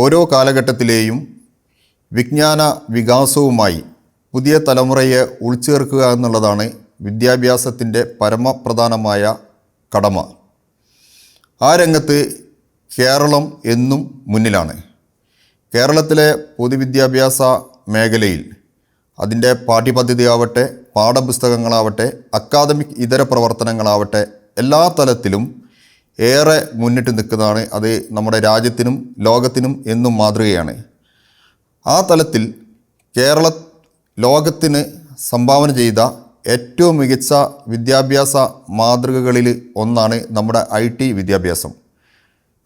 ഓരോ കാലഘട്ടത്തിലെയും വിജ്ഞാന വികാസവുമായി പുതിയ തലമുറയെ ഉൾച്ചേർക്കുക എന്നുള്ളതാണ് വിദ്യാഭ്യാസത്തിൻ്റെ പരമപ്രധാനമായ കടമ. ആ രംഗത്ത് കേരളം എന്നും മുന്നിലാണ്. കേരളത്തിലെ പൊതുവിദ്യാഭ്യാസ മേഖലയിൽ അതിൻ്റെ പാഠ്യപദ്ധതിയാവട്ടെ, പാഠപുസ്തകങ്ങളാവട്ടെ, അക്കാദമിക് ഇതര പ്രവർത്തനങ്ങളാവട്ടെ, എല്ലാ തലത്തിലും ഏറെ മുന്നിട്ട് നിൽക്കുന്നതാണ്. അത് നമ്മുടെ രാജ്യത്തിനും ലോകത്തിനും എന്നും മാതൃകയാണ്. ആ തലത്തിൽ ലോകത്തിന് സംഭാവന ചെയ്ത ഏറ്റവും മികച്ച വിദ്യാഭ്യാസ മാതൃകകളിൽ ഒന്നാണ് നമ്മുടെ IT വിദ്യാഭ്യാസം.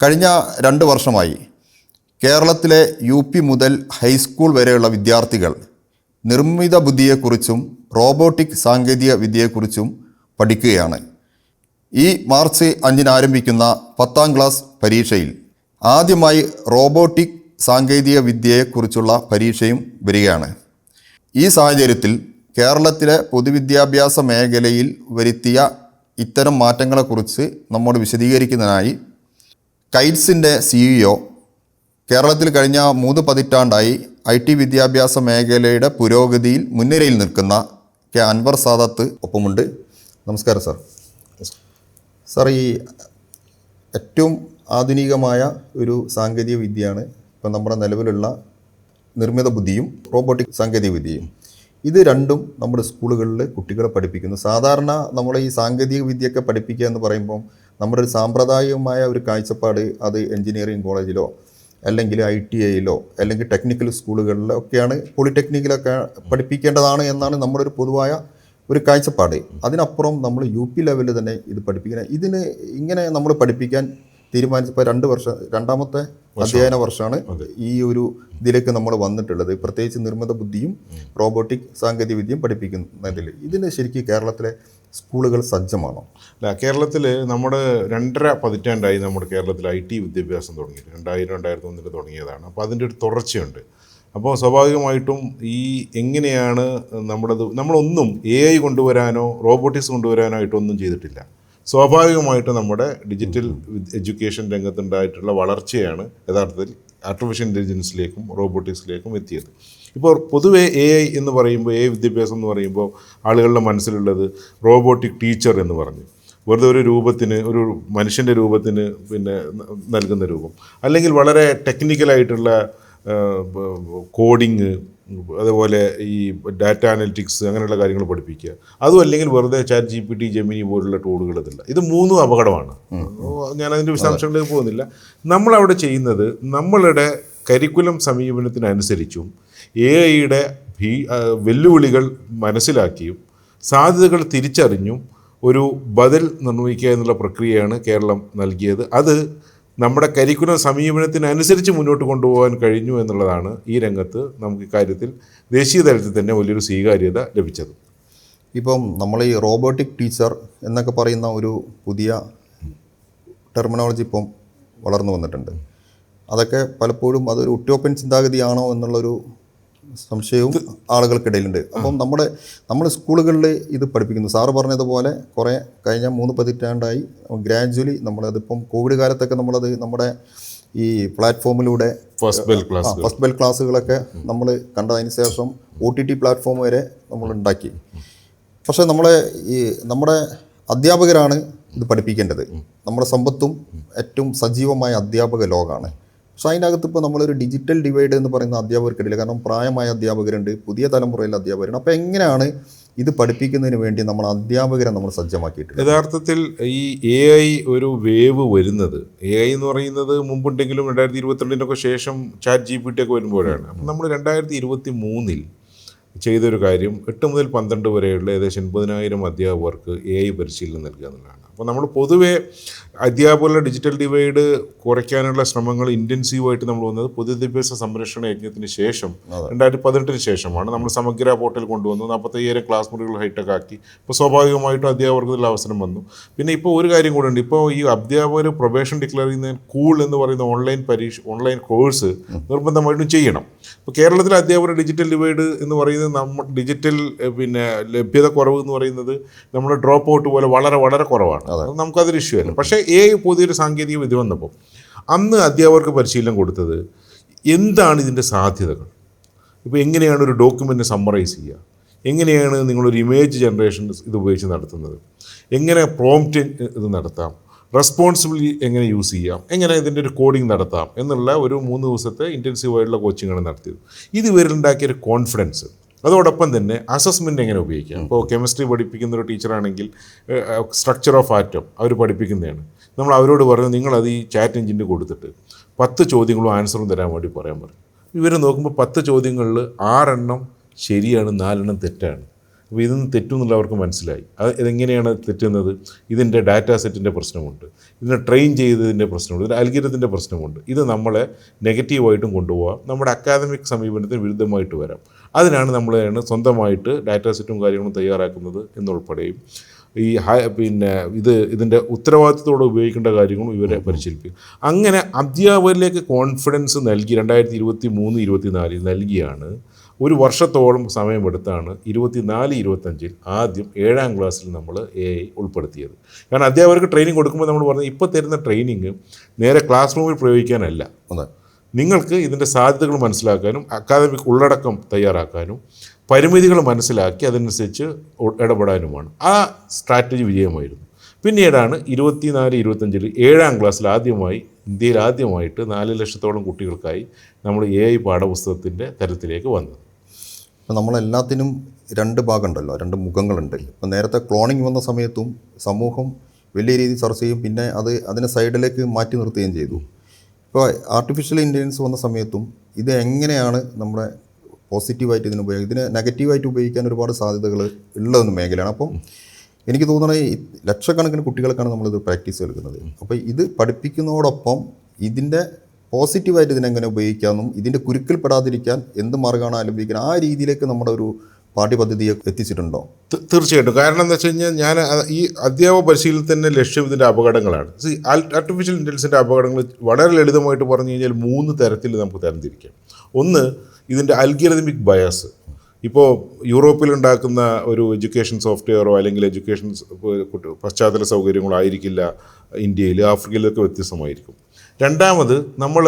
കഴിഞ്ഞ 2 വർഷമായി കേരളത്തിലെ UP മുതൽ ഹൈസ്കൂൾ വരെയുള്ള വിദ്യാർത്ഥികൾ നിർമ്മിത ബുദ്ധിയെക്കുറിച്ചും റോബോട്ടിക് സാങ്കേതിക വിദ്യയെക്കുറിച്ചും പഠിക്കുകയാണ്. ഈ മാർച്ച് 5-ന് ആരംഭിക്കുന്ന 10ാം ക്ലാസ് പരീക്ഷയിൽ ആദ്യമായി റോബോട്ടിക് സാങ്കേതിക വിദ്യയെക്കുറിച്ചുള്ള പരീക്ഷയും വരികയാണ്. ഈ സാഹചര്യത്തിൽ കേരളത്തിലെ പൊതുവിദ്യാഭ്യാസ മേഖലയിൽ വരുത്തിയ ഇത്തരം മാറ്റങ്ങളെക്കുറിച്ച് നമ്മോട് വിശദീകരിക്കുന്നതിനായി കൈറ്റ്സിൻ്റെ CEO, കേരളത്തിൽ കഴിഞ്ഞ 3 പതിറ്റാണ്ടായി IT വിദ്യാഭ്യാസ മേഖലയുടെ പുരോഗതിയിൽ മുൻനിരയിൽ നിൽക്കുന്ന അൻവർ സാദത്ത് ഒപ്പമുണ്ട്. നമസ്കാരം സാർ. സാർ, ഈ ഏറ്റവും ആധുനികമായ ഒരു സാങ്കേതിക വിദ്യയാണ് ഇപ്പം നമ്മുടെ നിലവിലുള്ള നിർമ്മിത ബുദ്ധിയും റോബോട്ടിക് സാങ്കേതിക വിദ്യയും. ഇത് രണ്ടും നമ്മുടെ സ്കൂളുകളിൽ കുട്ടികളെ പഠിപ്പിക്കുന്നു. സാധാരണ നമ്മൾ ഈ സാങ്കേതിക വിദ്യയൊക്കെ പഠിപ്പിക്കുക എന്ന് പറയുമ്പം നമ്മുടെ ഒരു സാമ്പ്രദായികമായ ഒരു കാഴ്ചപ്പാട് അത് എഞ്ചിനീയറിംഗ് കോളേജിലോ അല്ലെങ്കിൽ ITIയിലോ അല്ലെങ്കിൽ ടെക്നിക്കൽ സ്കൂളുകളിലോ ഒക്കെയാണ്, പോളിടെക്നിക്കിലൊക്കെ പഠിപ്പിക്കേണ്ടതാണ് എന്നാണ് നമ്മുടെ ഒരു പൊതുവായ ഒരു കാഴ്ചപ്പാട്. അതിനപ്പുറം നമ്മൾ UP ലെവലിൽ തന്നെ ഇത് പഠിപ്പിക്കണം. ഇതിന് ഇങ്ങനെ നമ്മൾ പഠിപ്പിക്കാൻ തീരുമാനിച്ചപ്പോൾ 2 വർഷം, 2ാമത്തെ അധ്യയന വർഷമാണ് ഈ ഒരു ഇതിലേക്ക് നമ്മൾ വന്നിട്ടുള്ളത്. പ്രത്യേകിച്ച് നിർമ്മിത ബുദ്ധിയും റോബോട്ടിക് സാങ്കേതിക വിദ്യയും പഠിപ്പിക്കുന്നതിൽ ഇതിന് ശരിക്കും കേരളത്തിലെ സ്കൂളുകൾ സജ്ജമാണോ? അല്ല, കേരളത്തിൽ നമ്മുടെ 2.5 പതിറ്റാണ്ടായി നമ്മുടെ കേരളത്തിൽ IT വിദ്യാഭ്യാസം തുടങ്ങിയിട്ട് 2000-2001 തുടങ്ങിയതാണ്. അപ്പോൾ അതിൻ്റെ ഒരു തുടർച്ചയുണ്ട്. അപ്പോൾ സ്വാഭാവികമായിട്ടും ഈ എങ്ങനെയാണ് നമ്മളൊന്നും AI കൊണ്ടുവരാനോ റോബോട്ടിക്സ് കൊണ്ടുവരാനോ ആയിട്ടൊന്നും ചെയ്തിട്ടില്ല. സ്വാഭാവികമായിട്ടും നമ്മുടെ ഡിജിറ്റൽ എഡ്യൂക്കേഷൻ രംഗത്തുണ്ടായിട്ടുള്ള വളർച്ചയാണ് യഥാർത്ഥത്തിൽ ആർട്ടിഫിഷ്യൽ ഇൻ്റലിജൻസിലേക്കും റോബോട്ടിക്സിലേക്കും എത്തിയത്. ഇപ്പോൾ പൊതുവേ AI എന്ന് പറയുമ്പോൾ, AI വിദ്യാഭ്യാസം എന്ന് പറയുമ്പോൾ ആളുകളുടെ മനസ്സിലുള്ളത് റോബോട്ടിക് ടീച്ചർ എന്ന് പറഞ്ഞു, വെറുതെ ഒരു രൂപത്തിന്, ഒരു മനുഷ്യൻ്റെ രൂപത്തിന് നൽകുന്ന രൂപം, അല്ലെങ്കിൽ വളരെ ടെക്നിക്കലായിട്ടുള്ള കോഡിങ്, അതുപോലെ ഈ ഡാറ്റ അനലിറ്റിക്സ് അങ്ങനെയുള്ള കാര്യങ്ങൾ പഠിപ്പിക്കുക. അതും അല്ലെങ്കിൽ വെറുതെ ChatGPT, ജെമിനി പോലുള്ള ടൂളുകൾ ഇതില്ല. ഇത് 3 അപകടമാണ്. ഞാനതിൻ്റെ വിശദാംശങ്ങളിലേക്ക് പോകുന്നില്ല. നമ്മളവിടെ ചെയ്യുന്നത് നമ്മളുടെ കരിക്കുലം സമീപനത്തിനനുസരിച്ചും AIയുടെ വെല്ലുവിളികൾ മനസ്സിലാക്കിയും സാധ്യതകൾ തിരിച്ചറിഞ്ഞും ഒരു ബദൽ നിർണ്ണയിക്കുക എന്നുള്ള പ്രക്രിയയാണ് കേരളം നൽകിയത്. അത് നമ്മുടെ കരിക്കുലം സമീപനത്തിനനുസരിച്ച് മുന്നോട്ട് കൊണ്ടുപോകാൻ കഴിഞ്ഞു എന്നുള്ളതാണ് ഈ രംഗത്ത് നമുക്ക് ഇക്കാര്യത്തിൽ ദേശീയ തലത്തിൽ തന്നെ വലിയൊരു സ്വീകാര്യത ലഭിച്ചത്. ഇപ്പം നമ്മൾ ഈ റോബോട്ടിക് ടീച്ചർ എന്നൊക്കെ പറയുന്ന ഒരു പുതിയ ടെർമിനോളജി ഇപ്പം വളർന്നു വന്നിട്ടുണ്ട്. അതൊക്കെ പലപ്പോഴും അതൊരു ഉട്ടോപ്യൻ ചിന്താഗതിയാണോ എന്നുള്ളൊരു സംശയവും ആളുകൾക്കിടയിലുണ്ട്. അപ്പം നമ്മുടെ സ്കൂളുകളിൽ ഇത് പഠിപ്പിക്കുന്നു. സാറ് പറഞ്ഞതുപോലെ കുറേ കഴിഞ്ഞ 3 പതിറ്റാണ്ടായി ഗ്രാജുവലി നമ്മളതിപ്പം കോവിഡ് കാലത്തൊക്കെ നമ്മളത് നമ്മുടെ ഈ പ്ലാറ്റ്ഫോമിലൂടെ ഫസ്റ്റ് ബെൽ ക്ലാസ്സുകളൊക്കെ നമ്മൾ കണ്ടതിന് ശേഷം OTT പ്ലാറ്റ്ഫോം വരെ നമ്മൾ ഉണ്ടാക്കി. പക്ഷേ നമ്മുടെ അധ്യാപകരാണ് ഇത് പഠിപ്പിക്കേണ്ടത്. നമ്മുടെ സമ്പത്തും ഏറ്റവും സജീവമായ അധ്യാപക ലോകമാണ്. പക്ഷേ അതിനകത്ത് ഇപ്പോൾ നമ്മളൊരു ഡിജിറ്റൽ ഡിവൈഡ് എന്ന് പറയുന്ന അധ്യാപകർക്കിടയിൽ, കാരണം പ്രായമായ അധ്യാപകരുണ്ട്, പുതിയ തലമുറയിലെ അധ്യാപകരുണ്ട്. അപ്പോൾ എങ്ങനെയാണ് ഇത് പഠിപ്പിക്കുന്നതിന് വേണ്ടി നമ്മൾ അധ്യാപകരെ നമ്മൾ സജ്ജമാക്കിയിട്ട്? യഥാർത്ഥത്തിൽ ഈ AI ഒരു വേവ് വരുന്നത്, AI എന്ന് പറയുന്നത് മുമ്പുണ്ടെങ്കിലും 2022 ശേഷം ChatGPT ഒക്കെ വരുമ്പോഴാണ്. അപ്പം നമ്മൾ 2023 ചെയ്തൊരു കാര്യം 8 മുതൽ 12 വരെയുള്ള ഏകദേശം 80,000 അധ്യാപകർക്ക് AI പരിശീലനം നൽകുക എന്നുള്ളതാണ്. അപ്പോൾ നമ്മൾ പൊതുവേ അധ്യാപകരുടെ ഡിജിറ്റൽ ഡിവൈഡ് കുറയ്ക്കാനുള്ള ശ്രമങ്ങൾ ഇൻറ്റൻസീവായിട്ട് നമ്മൾ വന്നത് പൊതുവിദ്യാഭ്യാസ സംരക്ഷണ യജ്ഞത്തിന് ശേഷം 2018 ശേഷമാണ്. നമ്മൾ സമഗ്ര പോർട്ടൽ കൊണ്ടുവന്നു, 45,000 ക്ലാസ് മുറികൾ ഹൈടെക് ആക്കി. ഇപ്പോൾ സ്വാഭാവികമായിട്ടും അധ്യാപകർക്ക് ഇതിൽ അവസരം വന്നു. പിന്നെ ഇപ്പോൾ ഒരു കാര്യം കൂടെ ഉണ്ട്. ഇപ്പോൾ ഈ അധ്യാപകർ പ്രൊബേഷൻ ഡിക്ലെയർ ചെയ്യുന്ന കൂൾ എന്ന് പറയുന്ന ഓൺലൈൻ കോഴ്സ് നിർബന്ധമായിട്ടും ചെയ്യണം. ഇപ്പോൾ കേരളത്തിലെ അധ്യാപകരുടെ ഡിജിറ്റൽ ഡിവൈഡ് എന്ന് പറയുന്നത് ഡിജിറ്റൽ ലഭ്യത കുറവ് എന്ന് പറയുന്നത് നമ്മുടെ ഡ്രോപ്പ് ഔട്ട് പോലെ വളരെ വളരെ കുറവാണ്. നമുക്കതൊരു ഇഷ്യൂ അല്ല. പക്ഷേ പുതിയൊരു സാങ്കേതിക വിദ്യ വന്നപ്പോൾ അന്ന് അധ്യാപകർക്ക് പരിശീലനം കൊടുത്തത് എന്താണ് ഇതിൻ്റെ സാധ്യതകൾ, ഇപ്പോൾ എങ്ങനെയാണ് ഒരു ഡോക്യുമെൻറ്റ് സമ്മറൈസ് ചെയ്യുക, എങ്ങനെയാണ് നിങ്ങളൊരു ഇമേജ് ജനറേഷൻ ഇത് ഉപയോഗിച്ച് നടത്തുന്നത്, എങ്ങനെ പ്രോംപ്റ്റ് ഇത് നടത്താം, റെസ്പോൺസിബിളി എങ്ങനെ യൂസ് ചെയ്യാം, എങ്ങനെ ഇതിൻ്റെ ഒരു കോഡിങ് നടത്താം എന്നുള്ള ഒരു 3 ദിവസത്തെ ഇൻറ്റൻസീവായിട്ടുള്ള കോച്ചിങ്ങാണ് നടത്തിയത്. ഇത് ഇവരിലുണ്ടാക്കിയൊരു കോൺഫിഡൻസ്, അതോടൊപ്പം തന്നെ അസസ്മെൻ്റ് എങ്ങനെ ഉപയോഗിക്കാം. ഇപ്പോൾ കെമിസ്ട്രി പഠിപ്പിക്കുന്ന ഒരു ടീച്ചറാണെങ്കിൽ സ്ട്രക്ചർ ഓഫ് ആറ്റം അവർ പഠിപ്പിക്കുന്നതാണ്. നമ്മൾ അവരോട് പറഞ്ഞു നിങ്ങളത് ഈ ചാറ്റ് എഞ്ചിന് കൊടുത്തിട്ട് 10 ചോദ്യങ്ങളും ആൻസറും തരാൻ വേണ്ടി പറയാൻ പറയും. ഇവർ നോക്കുമ്പോൾ 10 ചോദ്യങ്ങളിൽ 6 എണ്ണം ശരിയാണ്, 4 എണ്ണം തെറ്റാണ്. അപ്പോൾ ഇതൊന്നും തെറ്റുമെന്നുള്ള അവർക്ക് മനസ്സിലായി. ഇതെങ്ങനെയാണ് തെറ്റുന്നത്? ഇതിൻ്റെ ഡാറ്റാ സെറ്റിൻ്റെ പ്രശ്നമുണ്ട്, ഇതിനെ ട്രെയിൻ ചെയ്തതിൻ്റെ പ്രശ്നമുണ്ട്, ഇതിൻ്റെ അൽഗരിതത്തിൻ്റെ പ്രശ്നമുണ്ട്. ഇത് നമ്മളെ നെഗറ്റീവായിട്ടും കൊണ്ടുപോകാം, നമ്മുടെ അക്കാദമിക് സമീപനത്തിന് വിരുദ്ധമായിട്ട് വരാം. അതിനാണ് നമ്മൾ സ്വന്തമായിട്ട് ഡാറ്റാ സെറ്റും കാര്യങ്ങളും തയ്യാറാക്കുന്നത് എന്നുൾപ്പെടെയും ഈ ഇതിൻ്റെ ഉത്തരവാദിത്തത്തോടെ ഉപയോഗിക്കേണ്ട കാര്യങ്ങളും ഇവരെ പരിശീലിപ്പിക്കും. അങ്ങനെ അധ്യാപകരിലേക്ക് കോൺഫിഡൻസ് നൽകി 2023-24 നൽകിയാണ് ഒരു വർഷത്തോളം സമയമെടുത്താണ് 24-25 ആദ്യം 7ാം ക്ലാസ്സിൽ നമ്മൾ AI ഉൾപ്പെടുത്തിയത്. കാരണം അധ്യാപകർക്ക് ട്രെയിനിങ് കൊടുക്കുമ്പോൾ നമ്മൾ പറഞ്ഞത് ഇപ്പോൾ തരുന്ന ട്രെയിനിങ് നേരെ ക്ലാസ് റൂമിൽ പ്രയോഗിക്കാനല്ല, നിങ്ങൾക്ക് ഇതിൻ്റെ സാധ്യതകൾ മനസ്സിലാക്കാനും അക്കാദമിക് ഉള്ളടക്കം തയ്യാറാക്കാനും പരിമിതികൾ മനസ്സിലാക്കി അതനുസരിച്ച് ഇടപെടാനുമാണ്. ആ സ്ട്രാറ്റജി വിജയമായിരുന്നു. പിന്നീടാണ് 24-25 7ാം ക്ലാസ്സിൽ ഇന്ത്യയിൽ ആദ്യമായിട്ട് 4 ലക്ഷത്തോളം കുട്ടികൾക്കായി നമ്മൾ AI പാഠപുസ്തകത്തിൻ്റെ തരത്തിലേക്ക് വന്നത്. അപ്പോൾ നമ്മളെല്ലാത്തിനും 2 ഭാഗമുണ്ടല്ലോ, 2 മുഖങ്ങളുണ്ട്. ഇപ്പോൾ നേരത്തെ ക്ലോണിങ് വന്ന സമയത്തും സമൂഹം വലിയ രീതിയിൽ ചർച്ച ചെയ്യും, പിന്നെ അതിനെ സൈഡിലേക്ക് മാറ്റി നിർത്തുകയും ചെയ്തു. ഇപ്പോൾ ആർട്ടിഫിഷ്യൽ ഇൻ്റലിജൻസ് വന്ന സമയത്തും ഇത് എങ്ങനെയാണ് നമ്മുടെ പോസിറ്റീവായിട്ട് ഇതിനെ നെഗറ്റീവായിട്ട് ഉപയോഗിക്കാൻ ഒരുപാട് സാധ്യതകൾ ഉള്ളൊരു മേഖലയാണ്. അപ്പം എനിക്ക് തോന്നുന്നത് ഈ ലക്ഷക്കണക്കിന് കുട്ടികൾക്കാണ് നമ്മളിത് പ്രാക്ടീസ് എടുക്കുന്നത്. അപ്പോൾ ഇത് പഠിപ്പിക്കുന്നതോടൊപ്പം ഇതിൻ്റെ പോസിറ്റീവായിട്ട് ഇതിനെങ്ങനെ ഉപയോഗിക്കാമെന്നും ഇതിൻ്റെ കുരുക്കിൽപ്പെടാതിരിക്കാൻ എന്ത് മാർഗ്ഗമാണ് ആലംബിക്കുന്നത്, ആ രീതിയിലേക്ക് നമ്മുടെ ഒരു പാഠ്യപദ്ധതിയെ എത്തിച്ചിട്ടുണ്ടോ? തീർച്ചയായിട്ടും. കാരണം എന്താ വെച്ച് കഴിഞ്ഞാൽ ഞാൻ ഈ അധ്യാപക പരിശീലനത്തിൻ്റെ ലക്ഷ്യം ഇതിൻ്റെ അപകടങ്ങളാണ്. ആർട്ടിഫിഷ്യൽ ഇൻ്റലിജൻസിൻ്റെ അപകടങ്ങൾ വളരെ ലളിതമായിട്ട് പറഞ്ഞു കഴിഞ്ഞാൽ 3 തരത്തിൽ നമുക്ക് തരംതിരിക്കാം. ഒന്ന്, ഇതിൻ്റെ അൽഗരിതമിക് ബയസ്. ഇപ്പോൾ യൂറോപ്പിലുണ്ടാക്കുന്ന ഒരു എഡ്യൂക്കേഷൻ സോഫ്റ്റ്വെയറോ അല്ലെങ്കിൽ എഡ്യൂക്കേഷൻ പശ്ചാത്തല സൗകര്യങ്ങളോ ആയിരിക്കില്ല ഇന്ത്യയിൽ, ആഫ്രിക്കയിലൊക്കെ വ്യത്യസ്തമായിരിക്കും. രണ്ടാമത്, നമ്മൾ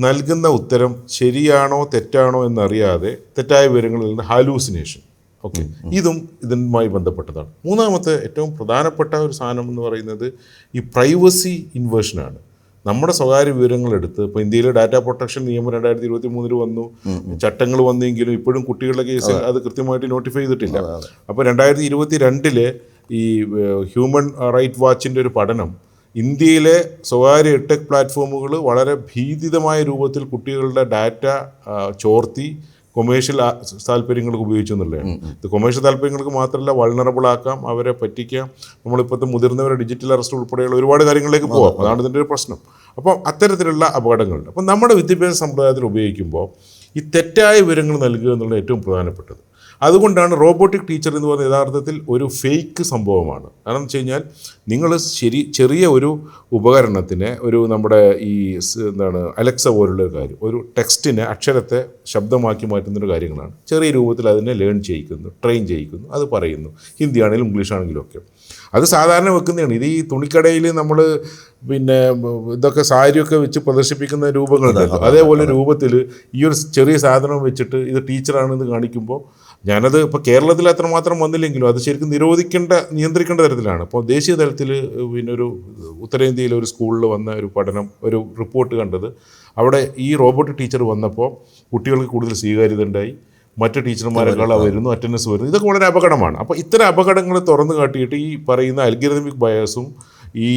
നൽകുന്ന ഉത്തരം ശരിയാണോ തെറ്റാണോ എന്നറിയാതെ തെറ്റായ വിവരങ്ങളിൽ നിന്ന് ഹാലൂസിനേഷൻ. ഓക്കെ, ഇതുമായി ബന്ധപ്പെട്ടതാണ്. മൂന്നാമത്തെ ഏറ്റവും പ്രധാനപ്പെട്ട ഒരു സാധനം എന്ന് പറയുന്നത് ഈ പ്രൈവസി ഇൻവേഷനാണ്. നമ്മുടെ സ്വകാര്യ വിവരങ്ങളെടുത്ത്, ഇപ്പോൾ ഇന്ത്യയിലെ ഡാറ്റാ പ്രൊട്ടക്ഷൻ നിയമം 2023 വന്നു, ചട്ടങ്ങൾ വന്നെങ്കിലും ഇപ്പോഴും കുട്ടികളുടെ കേസ് അത് കൃത്യമായിട്ട് നോട്ടിഫൈ ചെയ്തിട്ടില്ല. അപ്പോൾ 2022 ഈ ഹ്യൂമൻ റൈറ്റ് വാച്ചിൻ്റെ ഒരു പഠനം ഇന്ത്യയിലെ സ്വകാര്യ ടെക് പ്ലാറ്റ്ഫോമുകൾ വളരെ ഭീതിതമായ രൂപത്തിൽ കുട്ടികളുടെ ഡാറ്റ ചോർത്തി കൊമേഴ്ഷ്യൽ താല്പര്യങ്ങൾക്ക് ഉപയോഗിച്ചു എന്നുള്ളതാണ്. ഇത് കൊമേഴ്ഷ്യൽ താല്പര്യങ്ങൾക്ക് മാത്രമല്ല, വൾണറബിൾ ആക്കാം, അവരെ പറ്റിക്കാം. നമ്മളിപ്പോഴത്തെ മുതിർന്നവരെ ഡിജിറ്റൽ അറസ്റ്റ് ഉൾപ്പെടെയുള്ള ഒരുപാട് കാര്യങ്ങളിലേക്ക് പോകാം. അതാണ് ഇതിൻ്റെ ഒരു പ്രശ്നം. അപ്പോൾ അത്തരത്തിലുള്ള അപകടങ്ങളുണ്ട്. അപ്പോൾ നമ്മുടെ വിദ്യാഭ്യാസ സമ്പ്രദായത്തിൽ ഉപയോഗിക്കുമ്പോൾ ഈ തെറ്റായ വിവരങ്ങൾ നൽകുക എന്നുള്ളത് ഏറ്റവും പ്രധാനപ്പെട്ടത്. അതുകൊണ്ടാണ് റോബോട്ടിക് ടീച്ചർ എന്ന് പറയുന്നത് യഥാർത്ഥത്തിൽ ഒരു ഫേക്ക് സംഭവമാണ്. കാരണം എന്ന് വെച്ച് കഴിഞ്ഞാൽ നിങ്ങൾ ചെറിയ ഒരു ഉപകരണത്തിനെ നമ്മുടെ ഈ അലക്സ പോലുള്ള കാര്യം, ഒരു ടെക്സ്റ്റിനെ അക്ഷരത്തെ ശബ്ദമാക്കി മാറ്റുന്നൊരു കാര്യങ്ങളാണ്. ചെറിയ രൂപത്തിൽ അതിനെ ലേൺ ചെയ്യിക്കുന്നു, ട്രെയിൻ ചെയ്യിക്കുന്നു, അത് പറയുന്നു, ഹിന്ദി ആണെങ്കിലും ഇംഗ്ലീഷ് ആണെങ്കിലും ഒക്കെ. അത് സാധാരണ വെക്കുന്നതാണ്. ഇത് ഈ തുണിക്കടയിൽ നമ്മൾ ഇതൊക്കെ സാരിയൊക്കെ വെച്ച് പ്രദർശിപ്പിക്കുന്ന രൂപങ്ങളുണ്ടല്ലോ, അതേപോലെ രൂപത്തിൽ ഈ ഒരു ചെറിയ സാധനം വെച്ചിട്ട് ഇത് ടീച്ചറാണെന്ന് കാണിക്കുമ്പോൾ, ഞാനത് ഇപ്പോൾ കേരളത്തിൽ അത്രമാത്രം വന്നില്ലെങ്കിലും അത് ശരിക്കും നിയന്ത്രിക്കേണ്ട തരത്തിലാണ്. അപ്പോൾ ദേശീയ തലത്തിൽ ഒരു ഉത്തരേന്ത്യയിലെ ഒരു സ്കൂളിൽ വന്ന ഒരു പഠനം, ഒരു റിപ്പോർട്ട് കണ്ടത്, അവിടെ ഈ റോബോട്ടിക് ടീച്ചർ വന്നപ്പോൾ കുട്ടികൾക്ക് കൂടുതൽ സ്വീകാര്യത ഉണ്ടായി, മറ്റ് ടീച്ചർമാരെക്കാൾ വരുന്നു, അറ്റൻഡൻസ് വരുന്നു. ഇതൊക്കെ വളരെ അപകടമാണ്. അപ്പോൾ ഇത്തരം അപകടങ്ങൾ തുറന്നു കാട്ടിയിട്ട് ഈ പറയുന്ന അൽഗരിതമിക് ബയസും ഈ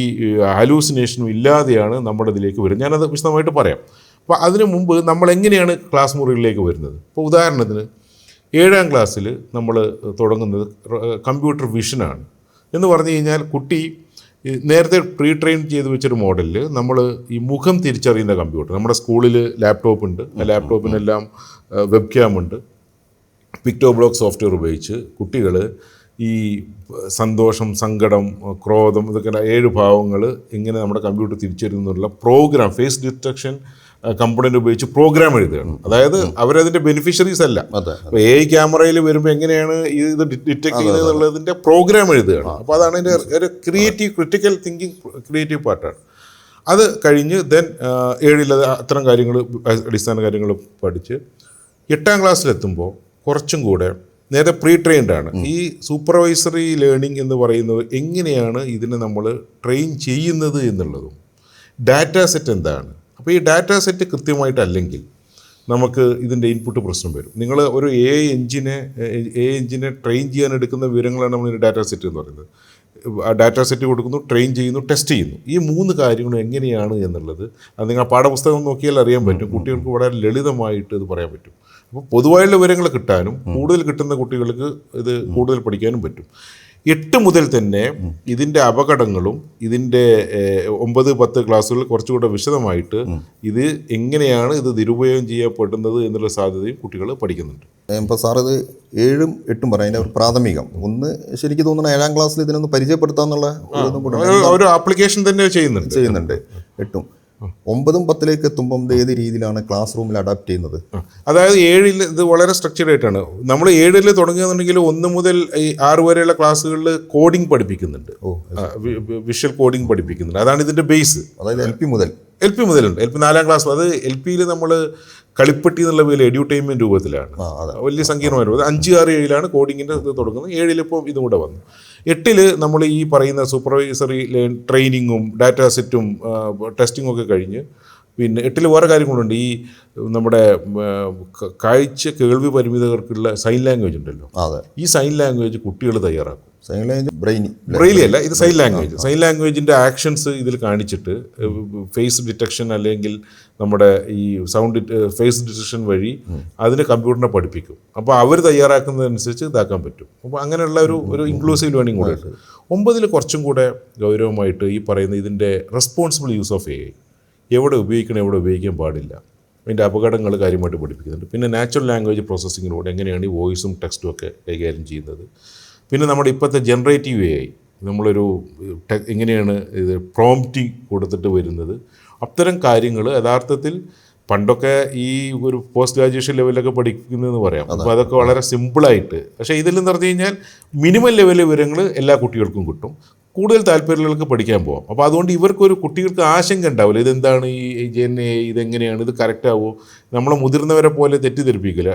ഹാലൂസിനേഷനും ഇല്ലാതെയാണ് നമ്മുടെ ഇതിലേക്ക് വരുന്നത്. ഞാനത് വിശദമായിട്ട് പറയാം. അപ്പോൾ അതിനു മുമ്പ് നമ്മൾ എങ്ങനെയാണ് ക്ലാസ് മുറികളിലേക്ക് വരുന്നത്? ഇപ്പോൾ ഉദാഹരണത്തിന് 7ാം ക്ലാസ്സിൽ നമ്മൾ തുടങ്ങുന്നത് കമ്പ്യൂട്ടർ വിഷനാണ്. എന്ന് പറഞ്ഞു കഴിഞ്ഞാൽ കുട്ടി നേരത്തെ പ്രീ ട്രെയിൻ ചെയ്ത് വെച്ചൊരു മോഡലിൽ നമ്മൾ ഈ മുഖം തിരിച്ചറിയുന്ന കമ്പ്യൂട്ടർ, നമ്മുടെ സ്കൂളിൽ ലാപ്ടോപ്പ് ഉണ്ട്, ആ ലാപ്ടോപ്പിനെല്ലാം വെബ് ക്യാം ഉണ്ട്, പിക്ടോ ബ്ലോക്ക് സോഫ്റ്റ്വെയർ ഉപയോഗിച്ച് കുട്ടികൾ ഈ സന്തോഷം, സങ്കടം, ക്രോധം, ഇതൊക്കെ 7 ഭാവങ്ങൾ ഇങ്ങനെ നമ്മുടെ കമ്പ്യൂട്ടർ തിരിച്ചറിയുന്നുള്ള പ്രോഗ്രാം, ഫേസ് ഡിറ്റക്ഷൻ കമ്പണൻ്റ് ഉപയോഗിച്ച് പ്രോഗ്രാം എഴുതുകയാണ്. അതായത് അവരതിൻ്റെ ബെനിഫിഷ്യറീസ് അല്ല. അപ്പോൾ AI ക്യാമറയിൽ വരുമ്പോൾ എങ്ങനെയാണ് ഇത് ഡിറ്റക്ട് ചെയ്യുന്നത് എന്നുള്ളതിൻ്റെ പ്രോഗ്രാം എഴുതുകയാണ്. അപ്പോൾ അതാണ് അതിൻ്റെ ഒരു ക്രിയേറ്റീവ്, ക്രിട്ടിക്കൽ തിങ്കിങ് ക്രിയേറ്റീവ് പാർട്ടാണ്. അത് കഴിഞ്ഞ് ദെൻ 7 അത്തരം കാര്യങ്ങൾ അടിസ്ഥാന കാര്യങ്ങൾ പഠിച്ച് 8ാം ക്ലാസ്സിലെത്തുമ്പോൾ കുറച്ചും കൂടെ നേരെ പ്രീ ട്രെയിൻഡ് ആണ്. ഈ സൂപ്പർവൈസറി ലേണിംഗ് എന്ന് പറയുന്നത് എങ്ങനെയാണ് ഇതിനെ നമ്മൾ ട്രെയിൻ ചെയ്യുന്നത് എന്നുള്ളതും ഡാറ്റാ സെറ്റ് എന്താണ്. അപ്പോൾ ഈ ഡാറ്റാ സെറ്റ് കൃത്യമായിട്ടല്ലെങ്കിൽ നമുക്ക് ഇതിൻ്റെ ഇൻപുട്ട് പ്രശ്നം വരും. നിങ്ങൾ ഒരു AI എഞ്ചിനെ ട്രെയിൻ ചെയ്യാൻ എടുക്കുന്ന വിവരങ്ങളാണ് നമ്മൾ ഡാറ്റാ സെറ്റ് എന്ന് പറയുന്നത്. ആ ഡാറ്റാ സെറ്റ് കൊടുക്കുന്നു, ട്രെയിൻ ചെയ്യുന്നു, ടെസ്റ്റ് ചെയ്യുന്നു. ഈ 3 കാര്യങ്ങളും എങ്ങനെയാണ് എന്നുള്ളത് അത് നിങ്ങൾ പാഠപുസ്തകം നോക്കിയാൽ അറിയാൻ പറ്റും. കുട്ടികൾക്ക് വളരെ ലളിതമായിട്ട് ഇത് പറയാൻ പറ്റും. അപ്പോൾ പൊതുവായുള്ള വിവരങ്ങൾ കിട്ടാനും കൂടുതൽ കിട്ടുന്ന കുട്ടികൾക്ക് ഇത് കൂടുതൽ പഠിക്കാനും പറ്റും. 8 മുതൽ തന്നെ ഇതിൻ്റെ അപകടങ്ങളും ഇതിൻ്റെ 9, 10 ക്ലാസ്സുകളിൽ കുറച്ചുകൂടെ വിശദമായിട്ട് ഇത് എങ്ങനെയാണ് ഇത് ദുരുപയോഗം ചെയ്യപ്പെടുന്നത് എന്നുള്ള സാധ്യതയും കുട്ടികൾ പഠിക്കുന്നുണ്ട്. ഇപ്പോൾ സാർ ഇത് 7ഉം 8ഉം പറയാം, അതിൻ്റെ ഒരു പ്രാഥമികം ഒന്ന് ശരിക്കും തോന്നുന്നു 7ാം ക്ലാസ്സിൽ ഇതിനൊന്ന് പരിചയപ്പെടുത്താന്നുള്ള ഒരു ആപ്ലിക്കേഷൻ തന്നെ ചെയ്യുന്നുണ്ട്. 8ഉം 9ഉം 10ലേക്ക് എത്തുമ്പം ഇത് ഏത് രീതിയിലാണ് ക്ലാസ് റൂമിൽ അഡാപ്റ്റ് ചെയ്യുന്നത്? അതായത് 7ൽ ഇത് വളരെ സ്ട്രക്ചർഡ് ആയിട്ടാണ്. നമ്മൾ 7ൽ തുടങ്ങുകയെന്നുണ്ടെങ്കിൽ 1 മുതൽ 6 വരെയുള്ള ക്ലാസ്സുകളിൽ കോഡിംഗ് പഠിപ്പിക്കുന്നുണ്ട്, വിഷ്വൽ കോഡിംഗ് പഠിപ്പിക്കുന്നുണ്ട്. അതാണ് ഇതിൻ്റെ ബേസ്. അതായത് LP മുതലുണ്ട്. LP 4ാം class. അത് LPയിൽ നമ്മൾ കളിപ്പെട്ടി എന്നുള്ള പേരിൽ എഡ്യൂട്ടൈൻമെൻറ്റ് രൂപത്തിലാണ്, വലിയ സങ്കീർണമായിരുന്നു. അത് 5, 6, 7ലാണ് കോഡിങ്ങിൻ്റെ ഇത് തുടങ്ങുന്നത്. 7ൽ ഇപ്പോൾ ഇതും കൂടെ വന്നു. 8ൽ നമ്മൾ ഈ പറയുന്ന സൂപ്പർവൈസറി ട്രെയിനിങ്ങും ഡാറ്റാ സെറ്റും ടെസ്റ്റിങ്ങും ഒക്കെ കഴിഞ്ഞ് പിന്നെ 8ൽ വേറെ കാര്യങ്ങളുണ്ട്. ഈ നമ്മുടെ കേൾവി പരിമിതർക്കുള്ള സൈൻ ലാംഗ്വേജ് ഉണ്ടല്ലോ, ഈ സൈൻ ലാംഗ്വേജ് കുട്ടികൾ തയ്യാറാക്കും. സൈൻ ലാംഗ്വേജ് ബ്രെയിലി അല്ല, ഇത് സൈൻ ലാംഗ്വേജ്. സൈൻ ലാംഗ്വേജിൻ്റെ ആക്ഷൻസ് ഇതിൽ കാണിച്ചിട്ട് ഫേസ് ഡിറ്റക്ഷൻ അല്ലെങ്കിൽ നമ്മുടെ ഈ സൗണ്ട് ഫേസ് ഡിറ്റക്ഷൻ വഴി അതിന് കമ്പ്യൂട്ടറിനെ പഠിപ്പിക്കും. അപ്പോൾ അവർ തയ്യാറാക്കുന്നതനുസരിച്ച് ഇതാക്കാൻ പറ്റും. അപ്പോൾ അങ്ങനെയുള്ള ഒരു ഇൻക്ലൂസീവ് ലേണിംഗ് കൂടെ ഉണ്ട്. 9ൽ കുറച്ചും കൂടെ ഗൗരവമായിട്ട് ഈ പറയുന്ന ഇതിൻ്റെ റെസ്പോൺസിബിൾ യൂസ് ഓഫ് AI, എവിടെ ഉപയോഗിക്കണം എവിടെ ഉപയോഗിക്കാൻ പാടില്ല, അതിൻ്റെ അപകടങ്ങൾ കാര്യമായിട്ട് പഠിപ്പിക്കുന്നുണ്ട്. പിന്നെ നാച്ചുറൽ ലാംഗ്വേജ് പ്രോസസ്സിങ്ങിലൂടെ എങ്ങനെയാണ് ഈ വോയിസും ടെക്സ്റ്റും ഒക്കെ കൈകാര്യം ചെയ്യുന്നത്. പിന്നെ നമ്മുടെ ഇപ്പോഴത്തെ ജനറേറ്റീവ് AI നമ്മളൊരു എങ്ങനെയാണ് ഇത് പ്രോംപ്റ്റിംഗ് കൊടുത്തിട്ട് വരുന്നത്. അത്തരം കാര്യങ്ങൾ യഥാർത്ഥത്തിൽ പണ്ടൊക്കെ ഈ ഒരു പോസ്റ്റ് ഗ്രാജുവേഷൻ ലെവലിലൊക്കെ പഠിക്കുന്നതെന്ന് പറയാം. അപ്പോൾ അതൊക്കെ വളരെ സിമ്പിളായിട്ട്, പക്ഷേ ഇതിലെന്ന് പറഞ്ഞു കഴിഞ്ഞാൽ മിനിമം ലെവൽ വിവരങ്ങൾ എല്ലാ കുട്ടികൾക്കും കിട്ടും. കൂടുതൽ താല്പര്യങ്ങൾക്ക് പഠിക്കാൻ പോകാം. അപ്പോൾ അതുകൊണ്ട് കുട്ടികൾക്ക് ആശങ്ക ഉണ്ടാവില്ല, ഇതെന്താണ് ഈ GNA, ഇതെങ്ങനെയാണ്, ഇത് കറക്റ്റാവോ, നമ്മളെ മുതിർന്നവരെ പോലെ തെറ്റിദ്ധരിപ്പിക്കില്ല.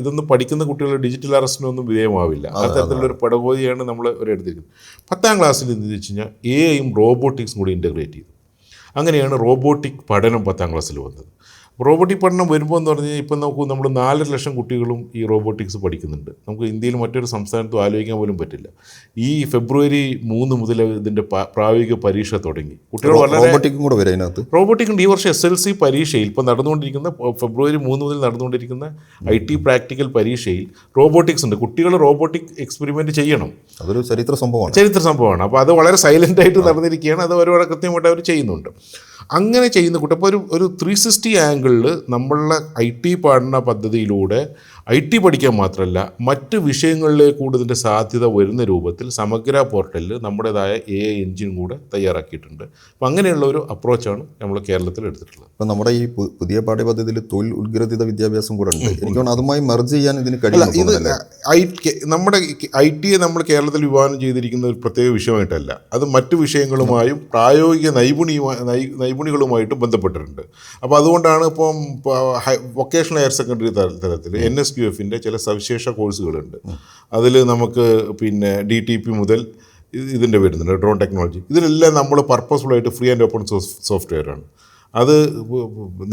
ഇതൊന്നും പഠിക്കുന്ന കുട്ടികൾ ഡിജിറ്റൽ അറസ്റ്റിനൊന്നും വിധേയമാവില്ല. അത്തരത്തിലുള്ളൊരു പടകോതിയാണ് നമ്മൾ എടുത്തിരിക്കുന്നത്. 10ാം ക്ലാസ്സിൽ എന്ത് വെച്ച് കഴിഞ്ഞാൽ AIയും റോബോട്ടിക്സും കൂടി ഇൻ്റഗ്രേറ്റ് ചെയ്തു. അങ്ങനെയാണ് റോബോട്ടിക് പഠനം 10ാം ക്ലാസ്സിൽ വന്നത്. റോബോട്ടിക് പഠനം വരുമ്പോൾ എന്ന് പറഞ്ഞു കഴിഞ്ഞാൽ ഇപ്പം നോക്കൂ, നമ്മൾ 4 ലക്ഷം കുട്ടികളും ഈ റോബോട്ടിക്സ് പഠിക്കുന്നുണ്ട്. നമുക്ക് ഇന്ത്യയിൽ മറ്റൊരു സംസ്ഥാനത്തും ആലോചിക്കാൻ പോലും പറ്റില്ല. ഈ ഫെബ്രുവരി 3 മുതൽ ഇതിൻ്റെ പ്രായോഗിക പരീക്ഷ തുടങ്ങി. കുട്ടികൾ റോബോട്ടിക് ഉണ്ട്. ഈ വർഷം SLC പരീക്ഷയിൽ ഇപ്പം നടന്നുകൊണ്ടിരിക്കുന്ന ഫെബ്രുവരി 3 മുതൽ നടന്നുകൊണ്ടിരിക്കുന്ന IT പ്രാക്ടിക്കൽ പരീക്ഷയിൽ റോബോട്ടിക്സ് ഉണ്ട്. കുട്ടികൾ റോബോട്ടിക് എക്സ്പെരിമെൻറ്റ് ചെയ്യണം. അതൊരു ചരിത്ര സംഭവമാണ്. അപ്പോൾ അത് വളരെ സൈലൻ്റായിട്ട് നടന്നിരിക്കുകയാണ്. അത് വളരെ കൃത്യമായിട്ട് അവർ ചെയ്യുന്നുണ്ട്. അങ്ങനെ ചെയ്യുന്ന കുട്ടി അപ്പോൾ ഒരു 360 ആംഗിളിൽ നമ്മളുടെ IT പഠന പദ്ധതിയിലൂടെ IT പഠിക്കാൻ മാത്രമല്ല മറ്റ് വിഷയങ്ങളിലേക്ക് കൂടി ഇതിൻ്റെ സാധ്യത വരുന്ന രൂപത്തിൽ സമഗ്ര പോർട്ടലിൽ നമ്മുടേതായ AI എഞ്ചിൻ കൂടെ തയ്യാറാക്കിയിട്ടുണ്ട്. അപ്പം അങ്ങനെയുള്ള ഒരു അപ്രോച്ചാണ് നമ്മൾ കേരളത്തിൽ എടുത്തിട്ടുള്ളത്. അപ്പം നമ്മുടെ ഈ പുതിയ പാഠ്യപദ്ധതിയിൽ തൊഴിൽ ഉത്ഗ്രഥിത വിദ്യാഭ്യാസം കൂടെ ഉണ്ട്. എനിക്ക് അതുമായി മെർജ് ചെയ്യാൻ ഇതിന് കഴിയില്ല. ഇത് നമ്മുടെ IT നമ്മൾ കേരളത്തിൽ വിഭാവനം ചെയ്തിരിക്കുന്ന ഒരു പ്രത്യേക വിഷയമായിട്ടല്ല, അത് മറ്റു വിഷയങ്ങളുമായും പ്രായോഗിക നൈപുണികളുമായിട്ടും ബന്ധപ്പെട്ടിട്ടുണ്ട്. അപ്പോൾ അതുകൊണ്ടാണ് ഇപ്പം വൊക്കേഷണൽ ഹയർ സെക്കൻഡറി തലത്തിൽ NSQF-ൻ്റെ ചില സവിശേഷ കോഴ്സുകളുണ്ട്. അതിൽ നമുക്ക് പിന്നെ DTP മുതൽ ഇതിൻ്റെ വരുന്നുണ്ട്, ഡ്രോൺ ടെക്നോളജി. ഇതിലെല്ലാം നമ്മൾ പർപ്പസ്ഫുള്ളായിട്ട് ഫ്രീ ആൻഡ് ഓപ്പൺ സോഫ്റ്റ്വെയറാണ്. അത്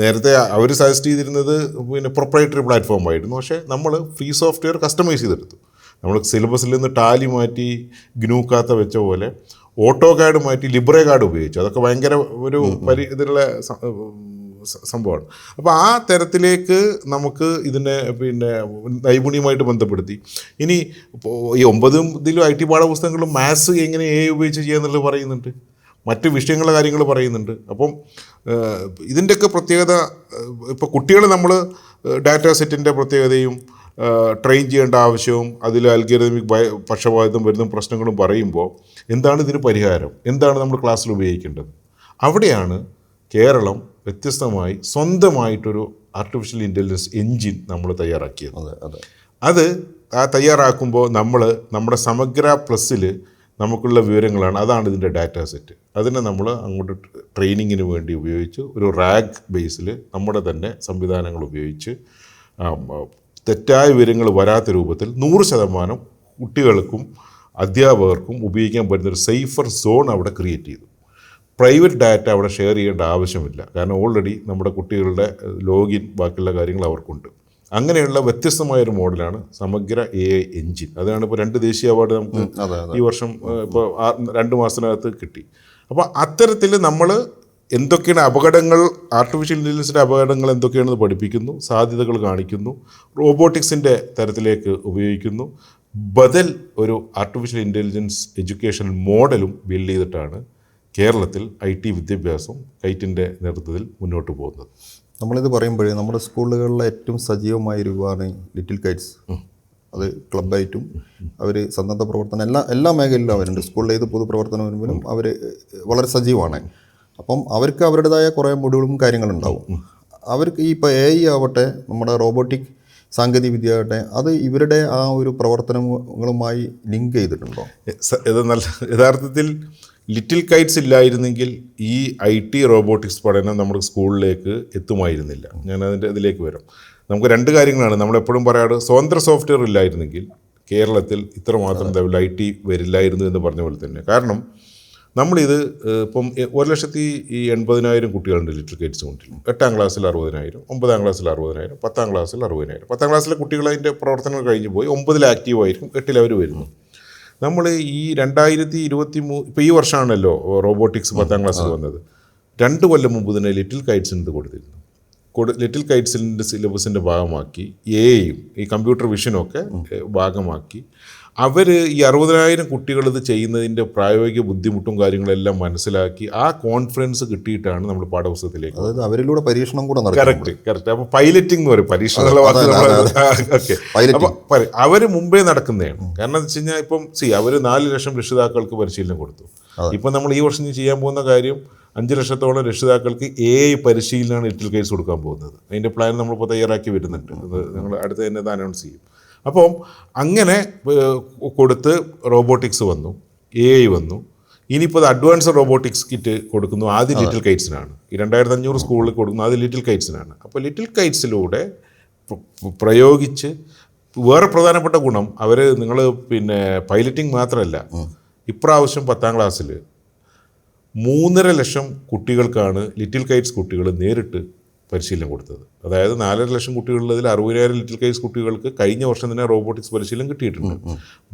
നേരത്തെ അവർ സജസ്റ്റ് ചെയ്തിരുന്നത് പിന്നെ പ്രൊപ്രൈറ്ററി പ്ലാറ്റ്ഫോമായിരുന്നു. പക്ഷേ നമ്മൾ ഫ്രീ സോഫ്റ്റ്വെയർ കസ്റ്റമൈസ് ചെയ്തെടുത്തു. നമ്മൾ സിലബസിൽ നിന്ന് ടാലി മാറ്റി ഗ്നൂക്കാത്ത വെച്ച പോലെ ഓട്ടോകാഡ് മാറ്റി ലിബ്രെ കാർഡ് ഉപയോഗിച്ചു. അതൊക്കെ ഭയങ്കര ഒരു ഇതിലുള്ള സംഭവമാണ്. അപ്പോൾ ആ തരത്തിലേക്ക് നമുക്ക് ഇതിനെ പിന്നെ നൈപുണ്യമായിട്ട് ബന്ധപ്പെടുത്തി. ഇനി ഈ 9 IT പാഠപുസ്തകങ്ങളും മാത്സ് എങ്ങനെ AI ഉപയോഗിച്ച് ചെയ്യാന്നുള്ളത് പറയുന്നുണ്ട്, മറ്റ് വിഷയങ്ങളുടെ കാര്യങ്ങൾ പറയുന്നുണ്ട്. അപ്പം ഇതിൻ്റെയൊക്കെ പ്രത്യേകത ഇപ്പോൾ കുട്ടികൾ നമ്മൾ ഡാറ്റാ സെറ്റിൻ്റെ പ്രത്യേകതയും ട്രെയിൻ ചെയ്യേണ്ട ആവശ്യവും അതിൽ അൽഗോരിതമിക് പക്ഷപാതം വരുന്ന പ്രശ്നങ്ങളും പറയുമ്പോൾ എന്താണ് ഇതിന് പരിഹാരം, എന്താണ് നമ്മൾ ക്ലാസ്സിൽ ഉപയോഗിക്കേണ്ടത്, അവിടെയാണ് കേരളം വ്യത്യസ്തമായി സ്വന്തമായിട്ടൊരു ആർട്ടിഫിഷ്യൽ ഇൻ്റലിജൻസ് എൻജിൻ നമ്മൾ തയ്യാറാക്കിയത്. അത് തയ്യാറാക്കുമ്പോൾ നമ്മൾ നമ്മുടെ സമഗ്ര പ്ലസ്സിൽ നമുക്കുള്ള വിവരങ്ങളാണ്, അതാണ് ഇതിൻ്റെ ഡാറ്റ സെറ്റ്. അതിനെ നമ്മൾ അങ്ങോട്ട് ട്രെയിനിങ്ങിന് വേണ്ടി ഉപയോഗിച്ച് ഒരു റാഗ് ബേസിൽ നമ്മുടെ തന്നെ സംവിധാനങ്ങൾ ഉപയോഗിച്ച് തെറ്റായ വിവരങ്ങൾ വരാത്ത രൂപത്തിൽ 100% കുട്ടികൾക്കും അധ്യാപകർക്കും ഉപയോഗിക്കാൻ പറ്റുന്നൊരു സേഫർ സോൺ അവിടെ ക്രിയേറ്റ് ചെയ്തു. പ്രൈവറ്റ് ഡാറ്റ അവിടെ ഷെയർ ചെയ്യേണ്ട ആവശ്യമില്ല, കാരണം ഓൾറെഡി നമ്മുടെ കുട്ടികളുടെ ലോഗിൻ ബാക്കിയുള്ള കാര്യങ്ങൾ അവർക്കുണ്ട്. അങ്ങനെയുള്ള വ്യത്യസ്തമായൊരു മോഡലാണ് സമഗ്ര AI എഞ്ചിൻ. അതാണ് ഇപ്പോൾ 2 ദേശീയ അവാർഡ് നമുക്ക് ഈ വർഷം ഇപ്പോൾ 2 മാസത്തിനകത്ത് കിട്ടി. അപ്പോൾ അത്തരത്തിൽ നമ്മൾ എന്തൊക്കെയാണ് അപകടങ്ങൾ, ആർട്ടിഫിഷ്യൽ ഇൻ്റലിജൻസിൻ്റെ അപകടങ്ങൾ എന്തൊക്കെയാണെന്ന് പഠിപ്പിക്കുന്നു, സാധ്യതകൾ കാണിക്കുന്നു, റോബോട്ടിക്സിൻ്റെ തരത്തിലേക്ക് ഉപയോഗിക്കുന്നു. ബദൽ ഒരു ആർട്ടിഫിഷ്യൽ ഇൻ്റലിജൻസ് എഡ്യൂക്കേഷൻ മോഡലും ബിൽഡ് ചെയ്തിട്ടാണ് കേരളത്തിൽ IT വിദ്യാഭ്യാസം കൈറ്റിൻ്റെ നേതൃത്വത്തിൽ മുന്നോട്ട് പോകുന്നത്. നമ്മളിത് പറയുമ്പോഴേ നമ്മുടെ സ്കൂളുകളിലെ ഏറ്റവും സജീവമായ രൂപമാണ് ലിറ്റിൽ കൈറ്റ്സ്. അത് ക്ലബ്ബായിട്ടും അവർ സന്നദ്ധ പ്രവർത്തനം എല്ലാ മേഖലയിലും അവരുണ്ട്. സ്കൂളിൽ ഏത് പൊതുപ്രവർത്തനം വരുമ്പോഴും അവർ വളരെ സജീവമാണ്. അപ്പം അവർക്ക് അവരുടേതായ കുറേ മൊഡ്യൂളും കാര്യങ്ങളുണ്ടാവും. അവർക്ക് ഈ ഇപ്പോൾ AI ആവട്ടെ, നമ്മുടെ റോബോട്ടിക് സാങ്കേതിക വിദ്യ ആവട്ടെ, അത് ഇവരുടെ ആ ഒരു പ്രവർത്തനങ്ങളുമായി ലിങ്ക് ചെയ്തിട്ടുണ്ടോ? ഇത് നല്ല യഥാർത്ഥത്തിൽ ലിറ്റിൽ കൈറ്റ്സ് ഇല്ലായിരുന്നെങ്കിൽ ഈ IT റോബോട്ടിക്സ് പഠനം നമ്മുടെ സ്കൂളിലേക്ക് എത്തുമായിരുന്നില്ല. ഞാനതിൻ്റെ ഇതിലേക്ക് വരാം. നമുക്ക് 2 കാര്യങ്ങളാണ് നമ്മളെപ്പോഴും പറയാറ്. സ്വതന്ത്ര സോഫ്റ്റ്വെയർ ഇല്ലായിരുന്നെങ്കിൽ കേരളത്തിൽ ഇത്രമാത്രം ലെവൽ IT വരില്ലായിരുന്നു എന്ന് പറഞ്ഞ പോലെ തന്നെ. കാരണം നമ്മളിത് ഇപ്പം 1,80,000 കുട്ടികളുണ്ട് ലിറ്റിൽ കൈറ്റ്സ് കൊണ്ടിൽ. 8ാം ക്ലാസ്സിൽ 60,000, 9ാം ക്ലാസ്സിൽ 60,000, 10ാം ക്ലാസ്സിൽ 60,000. 10ാം ക്ലാസ്സിലെ കുട്ടികൾ അതിൻ്റെ പ്രവർത്തനങ്ങൾ കഴിഞ്ഞ് പോയി 9ൽ ആക്റ്റീവായിരിക്കും, 8ൽ അവർ വരുന്നു. നമ്മൾ ഈ 2023 ഇപ്പോൾ ഈ വർഷമാണല്ലോ റോബോട്ടിക്സ് 10ാം ക്ലാസ്സിൽ വന്നത്. 2 കൊല്ലം മുമ്പ് തന്നെ ലിറ്റിൽ കൈറ്റ്സിന് ഇത് കൊടുത്തിരുന്നു. ലിറ്റിൽ കൈറ്റ്സിൻ്റെ സിലബസിൻ്റെ ഭാഗമാക്കി AI-യും ഈ കമ്പ്യൂട്ടർ വിഷനും ഒക്കെ ഭാഗമാക്കി അവർ ഈ 60,000 കുട്ടികൾ ഇത് ചെയ്യുന്നതിൻ്റെ പ്രായോഗിക ബുദ്ധിമുട്ടും കാര്യങ്ങളെല്ലാം മനസ്സിലാക്കി ആ കോൺഫിഡൻസ് കിട്ടിയിട്ടാണ് നമ്മൾ പാഠപുസ്തകത്തിലേക്ക്. അതായത് അവരിലൂടെ പരീക്ഷണം കൂടെ കറക്റ്റ്. അപ്പോൾ പൈലറ്റിംഗ് എന്ന് പറയും, പരീക്ഷണമുള്ള ഓക്കെ. അപ്പോൾ അവർ മുമ്പേ നടക്കുന്നതാണ്. കാരണം എന്ന് വെച്ച് കഴിഞ്ഞാൽ ഇപ്പം അവർ 4 ലക്ഷം രക്ഷിതാക്കൾക്ക് പരിശീലനം കൊടുത്തു. ഇപ്പം നമ്മൾ ഈ വർഷം ചെയ്യാൻ പോകുന്ന കാര്യം 5 ലക്ഷത്തോളം രക്ഷിതാക്കൾക്ക് AI പരിശീലനമാണ് ലിറ്റിൽ കൈറ്റ്സ് കൊടുക്കാൻ പോകുന്നത്. അതിൻ്റെ പ്ലാൻ നമ്മളിപ്പോൾ തയ്യാറാക്കി വരുന്നുണ്ട്. അത് ഞങ്ങൾ അടുത്ത് തന്നെ ഇത് അനൗൺസ് ചെയ്യും. അപ്പം അങ്ങനെ കൊടുത്ത് റോബോട്ടിക്സ് വന്നു, AI വന്നു. ഇനിയിപ്പോൾ അത് അഡ്വാൻസ് റോബോട്ടിക്സ് കിറ്റ് കൊടുക്കുന്നു. ആദ്യം ലിറ്റിൽ കൈറ്റ്സിനാണ്. ഈ 2500 സ്കൂളിൽ കൊടുക്കുന്നു, ആദ്യം ലിറ്റിൽ കൈറ്റ്സിനാണ്. അപ്പോൾ ലിറ്റിൽ കൈറ്റ്സിലൂടെ പ്രയോഗിച്ച് വേറെ പ്രധാനപ്പെട്ട ഗുണം നിങ്ങൾ പൈലറ്റിംഗ് മാത്രമല്ല, ഇപ്രാവശ്യം 10ാം ക്ലാസ്സിൽ 3.5 ലക്ഷം കുട്ടികൾക്കാണ് ലിറ്റിൽ കൈറ്റ്സ് കുട്ടികൾ നേരിട്ട് പരിശീലനം കൊടുത്തത്. അതായത് 4.5 ലക്ഷം കുട്ടികളുള്ളതിൽ 60,000 ലിറ്റിൽ കൈറ്റ്സ് കുട്ടികൾക്ക് കഴിഞ്ഞ വർഷം തന്നെ റോബോട്ടിക്സ് പരിശീലനം കിട്ടിയിട്ടുണ്ട്.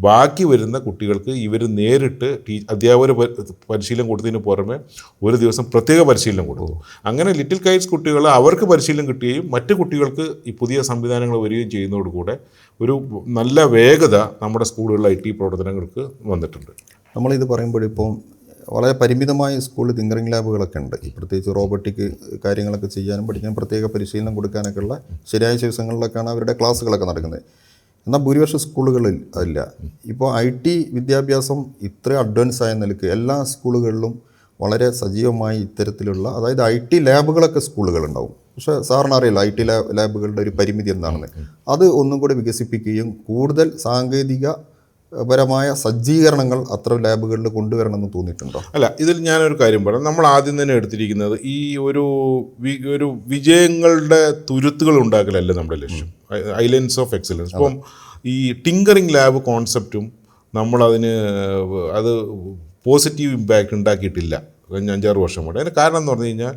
ബാക്കി വരുന്ന കുട്ടികൾക്ക് ഇവർ നേരിട്ട് അധ്യാപകർ പരിശീലനം കൊടുത്തതിന് പുറമെ ഒരു ദിവസം പ്രത്യേക പരിശീലനം കൊടുത്തു. അങ്ങനെ ലിറ്റിൽ കൈറ്റ്സ് കുട്ടികൾ അവർക്ക് പരിശീലനം കിട്ടുകയും മറ്റു കുട്ടികൾക്ക് ഈ പുതിയ സംവിധാനങ്ങൾ വരികയും ചെയ്യുന്നതോടുകൂടെ ഒരു നല്ല വേഗത നമ്മുടെ സ്കൂളുകളിലെ IT പ്രവർത്തനങ്ങൾക്ക് വന്നിട്ടുണ്ട്. നമ്മളിത് പറയുമ്പോഴിപ്പം വളരെ പരിമിതമായ സ്കൂളിൽ തിങ്കറിംഗ് ലാബുകളൊക്കെ ഉണ്ട്. പ്രത്യേകിച്ച് റോബോട്ടിക് കാര്യങ്ങളൊക്കെ ചെയ്യാനും പഠിക്കാനും പ്രത്യേക പരിശീലനം കൊടുക്കാനൊക്കെ ഉള്ള ശരിയായ ദിവസങ്ങളിലൊക്കെയാണ് അവരുടെ ക്ലാസ്സുകളൊക്കെ നടക്കുന്നത്. എന്നാൽ ഭൂരിപക്ഷ സ്കൂളുകളിൽ അതില്ല. ഇപ്പോൾ IT വിദ്യാഭ്യാസം ഇത്ര അഡ്വാൻസ് ആയ നിലയ്ക്ക് എല്ലാ സ്കൂളുകളിലും വളരെ സജീവമായി ഇത്തരത്തിലുള്ള, അതായത് IT ലാബുകളൊക്കെ സ്കൂളുകളുണ്ടാവും. പക്ഷേ സാറിന് അറിയില്ല IT ലാബുകളുടെ ഒരു പരിമിതി എന്താണെന്ന്. അത് ഒന്നും കൂടി വികസിപ്പിക്കുകയും കൂടുതൽ സാങ്കേതിക പരമായ സജ്ജീകരണങ്ങൾ അത്ര ലാബുകളിൽ കൊണ്ടുവരണമെന്ന് തോന്നിയിട്ടുണ്ടോ? അല്ല, ഇതിൽ ഞാനൊരു കാര്യം പറയാം. നമ്മൾ ആദ്യം തന്നെ എടുത്തിരിക്കുന്നത് ഈ ഒരു വിജയങ്ങളുടെ തുരുത്തുകൾ ഉണ്ടാക്കലല്ല നമ്മുടെ ലക്ഷ്യം, ഐലൻഡ്സ് ഓഫ് എക്സലൻസ്. ഇപ്പം ഈ ടിങ്കറിംഗ് ലാബ് കോൺസെപ്റ്റും നമ്മളതിന് അത് പോസിറ്റീവ് ഇമ്പാക്റ്റ് ഉണ്ടാക്കിയിട്ടില്ല കഴിഞ്ഞ 5-6 വർഷം കൊണ്ട്. അതിന് കാരണം എന്ന് പറഞ്ഞു കഴിഞ്ഞാൽ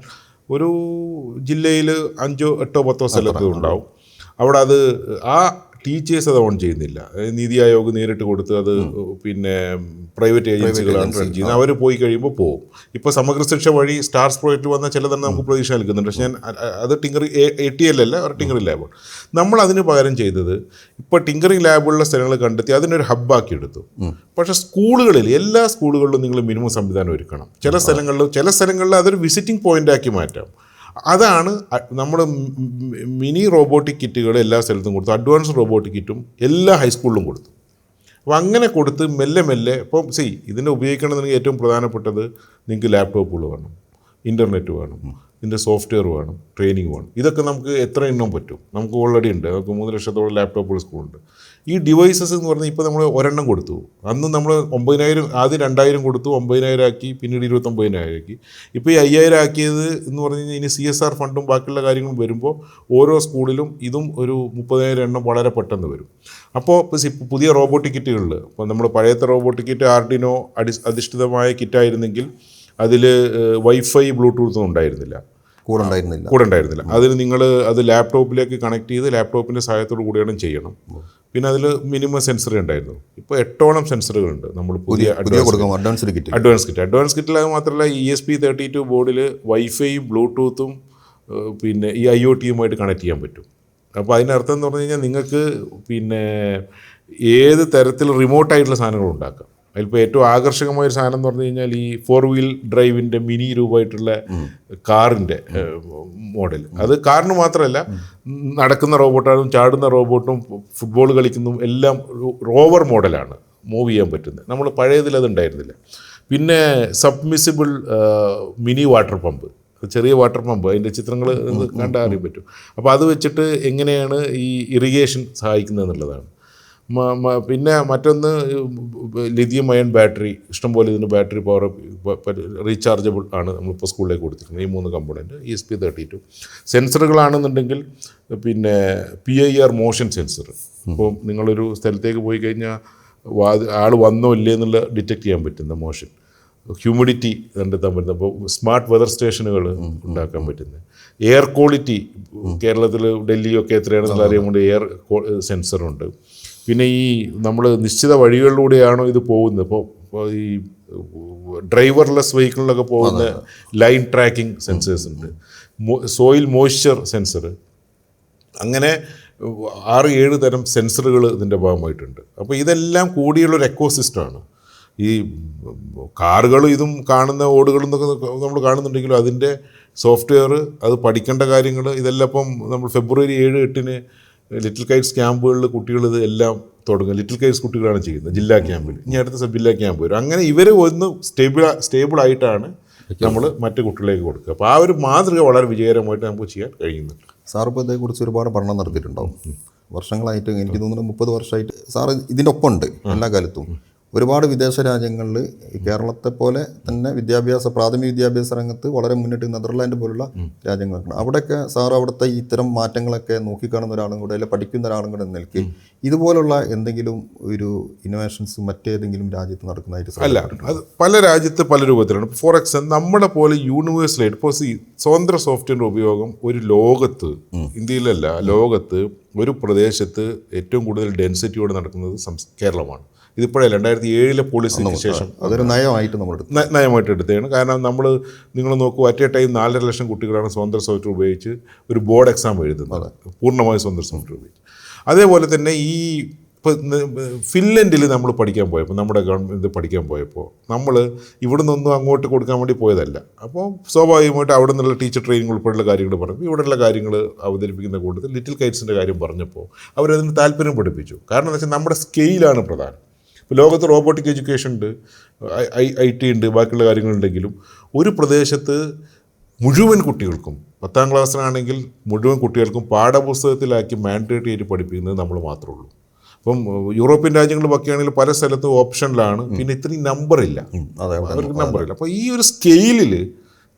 ഒരു ജില്ലയിൽ 5, 8, 10 സ്ഥലത്ത് ഉണ്ടാവും. അവിടെ അത് ആ ടീച്ചേഴ്സ് അത് ഓൺ ചെയ്യുന്നില്ല. നീതി ആയോഗ് നേരിട്ട് കൊടുത്ത് അത് പ്രൈവറ്റ് ഏജൻസികളാണ് റൺ ചെയ്യുന്നത്. അവർ പോയി കഴിയുമ്പോൾ പോകും. ഇപ്പോൾ സമഗ്ര ശിക്ഷ വഴി സ്റ്റാർസ് പ്രോജക്റ്റ് വന്ന ചിലതന്നെ നമുക്ക് പ്രതീക്ഷ നൽകുന്നുണ്ട്. പക്ഷേ അത് ATL അല്ല, ഒരു ടിങ്കറിംഗ് ലാബാണ്. നമ്മൾ അതിന് പകരം ചെയ്തത് ഇപ്പോൾ ടിങ്കറിംഗ് ലാബുള്ള സ്ഥലങ്ങൾ കണ്ടെത്തി അതിനൊരു ഹബ്ബാക്കി എടുത്തു. പക്ഷേ സ്കൂളുകളിൽ, എല്ലാ സ്കൂളുകളിലും നിങ്ങൾ മിനിമം സംവിധാനം ഒരുക്കണം. ചില സ്ഥലങ്ങളിൽ അതൊരു വിസിറ്റിംഗ് പോയിൻ്റാക്കി മാറ്റാം. അതാണ് നമ്മൾ മിനി റോബോട്ടിക് കിറ്റുകൾ എല്ലാ സ്ഥലത്തും കൊടുത്തു. അഡ്വാൻസ് റോബോട്ടിക് കിറ്റും എല്ലാ ഹൈസ്കൂളിലും കൊടുത്തു. അപ്പോൾ അങ്ങനെ കൊടുത്ത് മെല്ലെ ഇപ്പം ഇതിനെ ഉപയോഗിക്കണമെന്നുണ്ടെങ്കിൽ ഏറ്റവും പ്രധാനപ്പെട്ടത് നിങ്ങൾക്ക് ലാപ്ടോപ്പുകൾ വേണം, ഇൻ്റർനെറ്റ് വേണം. ഇതിൻ്റെ സോഫ്റ്റ്വെയർ വേണം, ട്രെയിനിങ് വേണം. ഇതൊക്കെ നമുക്ക് എത്ര എണ്ണം പറ്റും? നമുക്ക് ഓൾറെഡി ഉണ്ട്. നമുക്ക് 3 ലക്ഷത്തോളം ലാപ്ടോപ്പുകൾ സ്കൂളുണ്ട്. ഈ ഡിവൈസസ് എന്ന് പറഞ്ഞാൽ ഇപ്പോൾ നമ്മൾ ഒരെണ്ണം കൊടുത്തു. അന്ന് നമ്മൾ 9,000 ആദ്യം 2,000 കൊടുത്തു, 9,000 ആക്കി, പിന്നീട് 29,000 ആക്കി. ഇപ്പോൾ ഈ 5,000 ആക്കിയത് എന്ന് പറഞ്ഞു കഴിഞ്ഞാൽ ഇനി CSR ഫണ്ടും ബാക്കിയുള്ള കാര്യങ്ങളും വരുമ്പോൾ ഓരോ സ്കൂളിലും ഇതും ഒരു 30,000 എണ്ണം വളരെ പെട്ടെന്ന് വരും. അപ്പോൾ പുതിയ റോബോട്ടിക് കിറ്റുകളിൽ ഇപ്പോൾ നമ്മൾ പഴയത്തെ റോബോട്ടിക് കിറ്റ് ആർഡിനോ അധിഷ്ഠിതമായ കിറ്റായിരുന്നെങ്കിൽ അതിൽ വൈഫൈ ബ്ലൂടൂത്തും ഉണ്ടായിരുന്നില്ല, കൂടെ ഉണ്ടായിരുന്നില്ല. അതിന് നിങ്ങൾ അത് ലാപ്ടോപ്പിലേക്ക് കണക്ട് ചെയ്ത് ലാപ്ടോപ്പിൻ്റെ സഹായത്തോടു കൂടിയാണ് ചെയ്യണം. പിന്നെ അതിൽ മിനിമം സെൻസർ ഉണ്ടായിരുന്നു. ഇപ്പോൾ 8ഓളം സെൻസറുകളുണ്ട് നമ്മൾ പുതിയ അഡ്വാൻസ് കിറ്റിൽ. അത് മാത്രമല്ല ESP32 ബോർഡിൽ വൈഫൈയും ബ്ലൂടൂത്തും പിന്നെ ഈ IoTയുമായിട്ട് കണക്ട് ചെയ്യാൻ പറ്റും. അപ്പോൾ അതിനർത്ഥം എന്ന് പറഞ്ഞു കഴിഞ്ഞാൽ നിങ്ങൾക്ക് പിന്നെ ഏത് തരത്തിൽ റിമോട്ടായിട്ടുള്ള സാധനങ്ങൾ ഉണ്ടാക്കാം. അതിലിപ്പോൾ ഏറ്റവും ആകർഷകമായൊരു സാധനം എന്ന് പറഞ്ഞു കഴിഞ്ഞാൽ ഈ 4 വീൽ ഡ്രൈവിൻ്റെ മിനി രൂപമായിട്ടുള്ള കാറിൻ്റെ മോഡൽ. അത് കാറിന് മാത്രമല്ല, നടക്കുന്ന റോബോട്ടാണ്, ചാടുന്ന റോബോട്ടും, ഫുട്ബോൾ കളിക്കുന്നതും എല്ലാം റോവർ മോഡലാണ്, മൂവ് ചെയ്യാൻ പറ്റുന്നത്. നമ്മൾ പഴയതിൽ അതുണ്ടായിരുന്നില്ല. പിന്നെ സബ്മിസിബിൾ മിനി വാട്ടർ പമ്പ്, ചെറിയ വാട്ടർ പമ്പ്, അതിൻ്റെ ചിത്രങ്ങൾ കണ്ടാൽ അറിയാൻ പറ്റും. അപ്പോൾ അത് വെച്ചിട്ട് എങ്ങനെയാണ് ഈ ഇറിഗേഷൻ സഹായിക്കുന്നത് എന്നുള്ളതാണ്. പിന്നെ മറ്റൊന്ന് ലിഥിയം അയൺ ബാറ്ററി, ഇഷ്ടംപോലെ ഇതിന് ബാറ്ററി പവർ റീചാർജബിൾ ആണ് നമ്മളിപ്പോൾ സ്കൂളിലേക്ക് കൊടുത്തിരിക്കുന്നത്. ഈ 3 കമ്പോണൻറ്റ്. ESP32 സെൻസറുകളാണെന്നുണ്ടെങ്കിൽ പിന്നെ PIR മോഷൻ സെൻസർ. ഇപ്പോൾ നിങ്ങളൊരു സ്ഥലത്തേക്ക് പോയി കഴിഞ്ഞാൽ ആൾ വന്നോ ഇല്ലേ എന്നുള്ള ഡിറ്റക്ട് ചെയ്യാൻ പറ്റുന്ന മോഷൻ. ഹ്യൂമിഡിറ്റി കണ്ടെത്താൻ പറ്റുന്നത്. അപ്പോൾ സ്മാർട്ട് വെതർ സ്റ്റേഷനുകൾ ഉണ്ടാക്കാൻ പറ്റുന്നത്. എയർ ക്വാളിറ്റി കേരളത്തിൽ ഡൽഹിയൊക്കെ എത്രയാണെന്നുള്ള അറിയാൻ വേണ്ടി എയർ സെൻസറുണ്ട്. പിന്നെ ഈ നമ്മൾ നിശ്ചിത വഴികളിലൂടെയാണോ ഇത് പോകുന്നത്? ഇപ്പോൾ ഈ ഡ്രൈവർലെസ് വെഹിക്കിളിലൊക്കെ പോകുന്ന ലൈൻ ട്രാക്കിംഗ് സെൻസേഴ്സ് ഉണ്ട്. Soil moisture sensor. അങ്ങനെ 6-7 തരം സെൻസറുകൾ ഇതിൻ്റെ ഭാഗമായിട്ടുണ്ട്. അപ്പോൾ ഇതെല്ലാം കൂടിയുള്ളൊരു എക്കോസിസ്റ്റമാണ്. ഈ കാറുകൾ ഇതും കാണുന്ന ഓടുകളും എന്നൊക്കെ നമ്മൾ കാണുന്നുണ്ടെങ്കിലും അതിൻ്റെ സോഫ്റ്റ്വെയർ, അത് പഠിക്കേണ്ട കാര്യങ്ങൾ, ഇതെല്ലാം ഇപ്പം നമ്മൾ ഫെബ്രുവരി 7-8 ലിറ്റിൽ കൈറ്റ്സ് ക്യാമ്പുകളിൽ കുട്ടികൾ ഇത് എല്ലാം തുടങ്ങും. ലിറ്റിൽ കൈറ്റ്സ് കുട്ടികളാണ് ചെയ്യുന്നത് ജില്ലാ ക്യാമ്പിൽ. ഇനി അടുത്ത സബ് ജില്ലാ ക്യാമ്പ് വരും. അങ്ങനെ ഇവർ ഒന്ന് സ്റ്റേബിളായിട്ടാണ് നമ്മൾ മറ്റു കുട്ടികളിലേക്ക് കൊടുക്കുക. അപ്പോൾ ആ ഒരു മാതൃക വളരെ വിജയകരമായിട്ട് നമുക്ക് ചെയ്യാൻ കഴിയുന്നുണ്ട്. സാർ ഇപ്പോൾ ഇതേക്കുറിച്ച് ഒരുപാട് പഠനം നടത്തിയിട്ടുണ്ടാവും. വർഷങ്ങളായിട്ട്, എനിക്ക് തോന്നുന്നു 30 വർഷമായിട്ട് സാർ ഇതിൻ്റെ ഒപ്പം ഉണ്ട് എല്ലാ കാലത്തും. ഒരുപാട് വിദേശ രാജ്യങ്ങളിൽ കേരളത്തെ പോലെ തന്നെ പ്രാഥമിക വിദ്യാഭ്യാസ രംഗത്ത് വളരെ മുന്നിട്ട് നെതർലാൻഡ് പോലുള്ള രാജ്യങ്ങളൊക്കെ. അവിടെയൊക്കെ സാർ അവിടുത്തെ ഇത്തരം മാറ്റങ്ങളൊക്കെ നോക്കിക്കാണുന്ന ഒരാളും കൂടെ, അല്ലെങ്കിൽ പഠിക്കുന്ന ഒരാളും കൂടെ നിൽക്കി ഇതുപോലുള്ള എന്തെങ്കിലും ഒരു ഇന്നോവേഷൻസ് മറ്റേതെങ്കിലും രാജ്യത്ത് നടക്കുന്നതായിട്ട്? അല്ല, അത് പല രാജ്യത്ത് പല രൂപത്തിലാണ്. ഫോർ എക്സാമ്പിൾ നമ്മളെ പോലെ യൂണിവേഴ്സലായിട്ട് ഇപ്പോൾ സ്വതന്ത്ര സോഫ്റ്റ്വെയർ ഉപയോഗം ഒരു ലോകത്ത്, ഇന്ത്യയിലല്ല ലോകത്ത് ഒരു പ്രദേശത്ത് ഏറ്റവും കൂടുതൽ ഡെൻസിറ്റിയോടെ നടക്കുന്നത് കേരളമാണ്. ഇതിപ്പോഴേ 2007 പോളിസിക്ക് ശേഷം അതൊരു നയമായിട്ട് എടുത്തതാണ്. കാരണം നിങ്ങൾ നോക്കൂ, അറ്റ് എ ടൈം 4.5 ലക്ഷം കുട്ടികളാണ് സ്വതന്ത്ര സോഫ്റ്റ്വെയർ ഉപയോഗിച്ച് ഒരു ബോർഡ് എക്സാം എഴുതുന്നത്, പൂർണ്ണമായും സ്വതന്ത്ര സോഫ്റ്റ്വെയർ ഉപയോഗിച്ച്. അതേപോലെ തന്നെ ഈ ഇപ്പോൾ ഫിൻലൻഡിൽ നമ്മൾ പഠിക്കാൻ പോയപ്പോൾ, നമ്മുടെ ഗവൺമെൻറ് പഠിക്കാൻ പോയപ്പോൾ നമ്മൾ ഇവിടെ നിന്നൊന്നും അങ്ങോട്ട് കൊടുക്കാൻ വേണ്ടി പോയതല്ല. അപ്പോൾ സ്വാഭാവികമായിട്ട് അവിടെ നിന്നുള്ള ടീച്ചർ ട്രെയിനിങ് ഉൾപ്പെടെയുള്ള കാര്യങ്ങൾ പറഞ്ഞപ്പോൾ ഇവിടെയുള്ള കാര്യങ്ങൾ അവതരിപ്പിക്കുന്ന കൂട്ടത്തിൽ ലിറ്റിൽ കൈറ്റ്സിൻ്റെ കാര്യം പറഞ്ഞപ്പോൾ അവരതിന് താല്പര്യം പഠിപ്പിച്ചു. കാരണം എന്താ വെച്ചാൽ നമ്മുടെ സ്കെയിലാണ് പ്രധാനം. ഇപ്പോൾ ലോകത്ത് റോബോട്ടിക് എഡ്യൂക്കേഷൻ ഉണ്ട്, IT ഉണ്ട്, ബാക്കിയുള്ള കാര്യങ്ങളുണ്ടെങ്കിലും ഒരു പ്രദേശത്ത് മുഴുവൻ കുട്ടികൾക്കും 10ാം ക്ലാസ്സിലാണെങ്കിൽ മുഴുവൻ കുട്ടികൾക്കും പാഠപുസ്തകത്തിലാക്കി മാൻഡേറ്ററി ആയിട്ട് പഠിപ്പിക്കുന്നത് നമ്മൾ മാത്രമേ ഉള്ളൂ. അപ്പം യൂറോപ്യൻ രാജ്യങ്ങൾ ബാക്കിയാണെങ്കിൽ പല സ്ഥലത്തും ഓപ്ഷനിലാണ്. പിന്നെ ഇത്രയും നമ്പറില്ല, അവർക്ക് നമ്പറില്ല. അപ്പോൾ ഈ ഒരു സ്കെയിലിൽ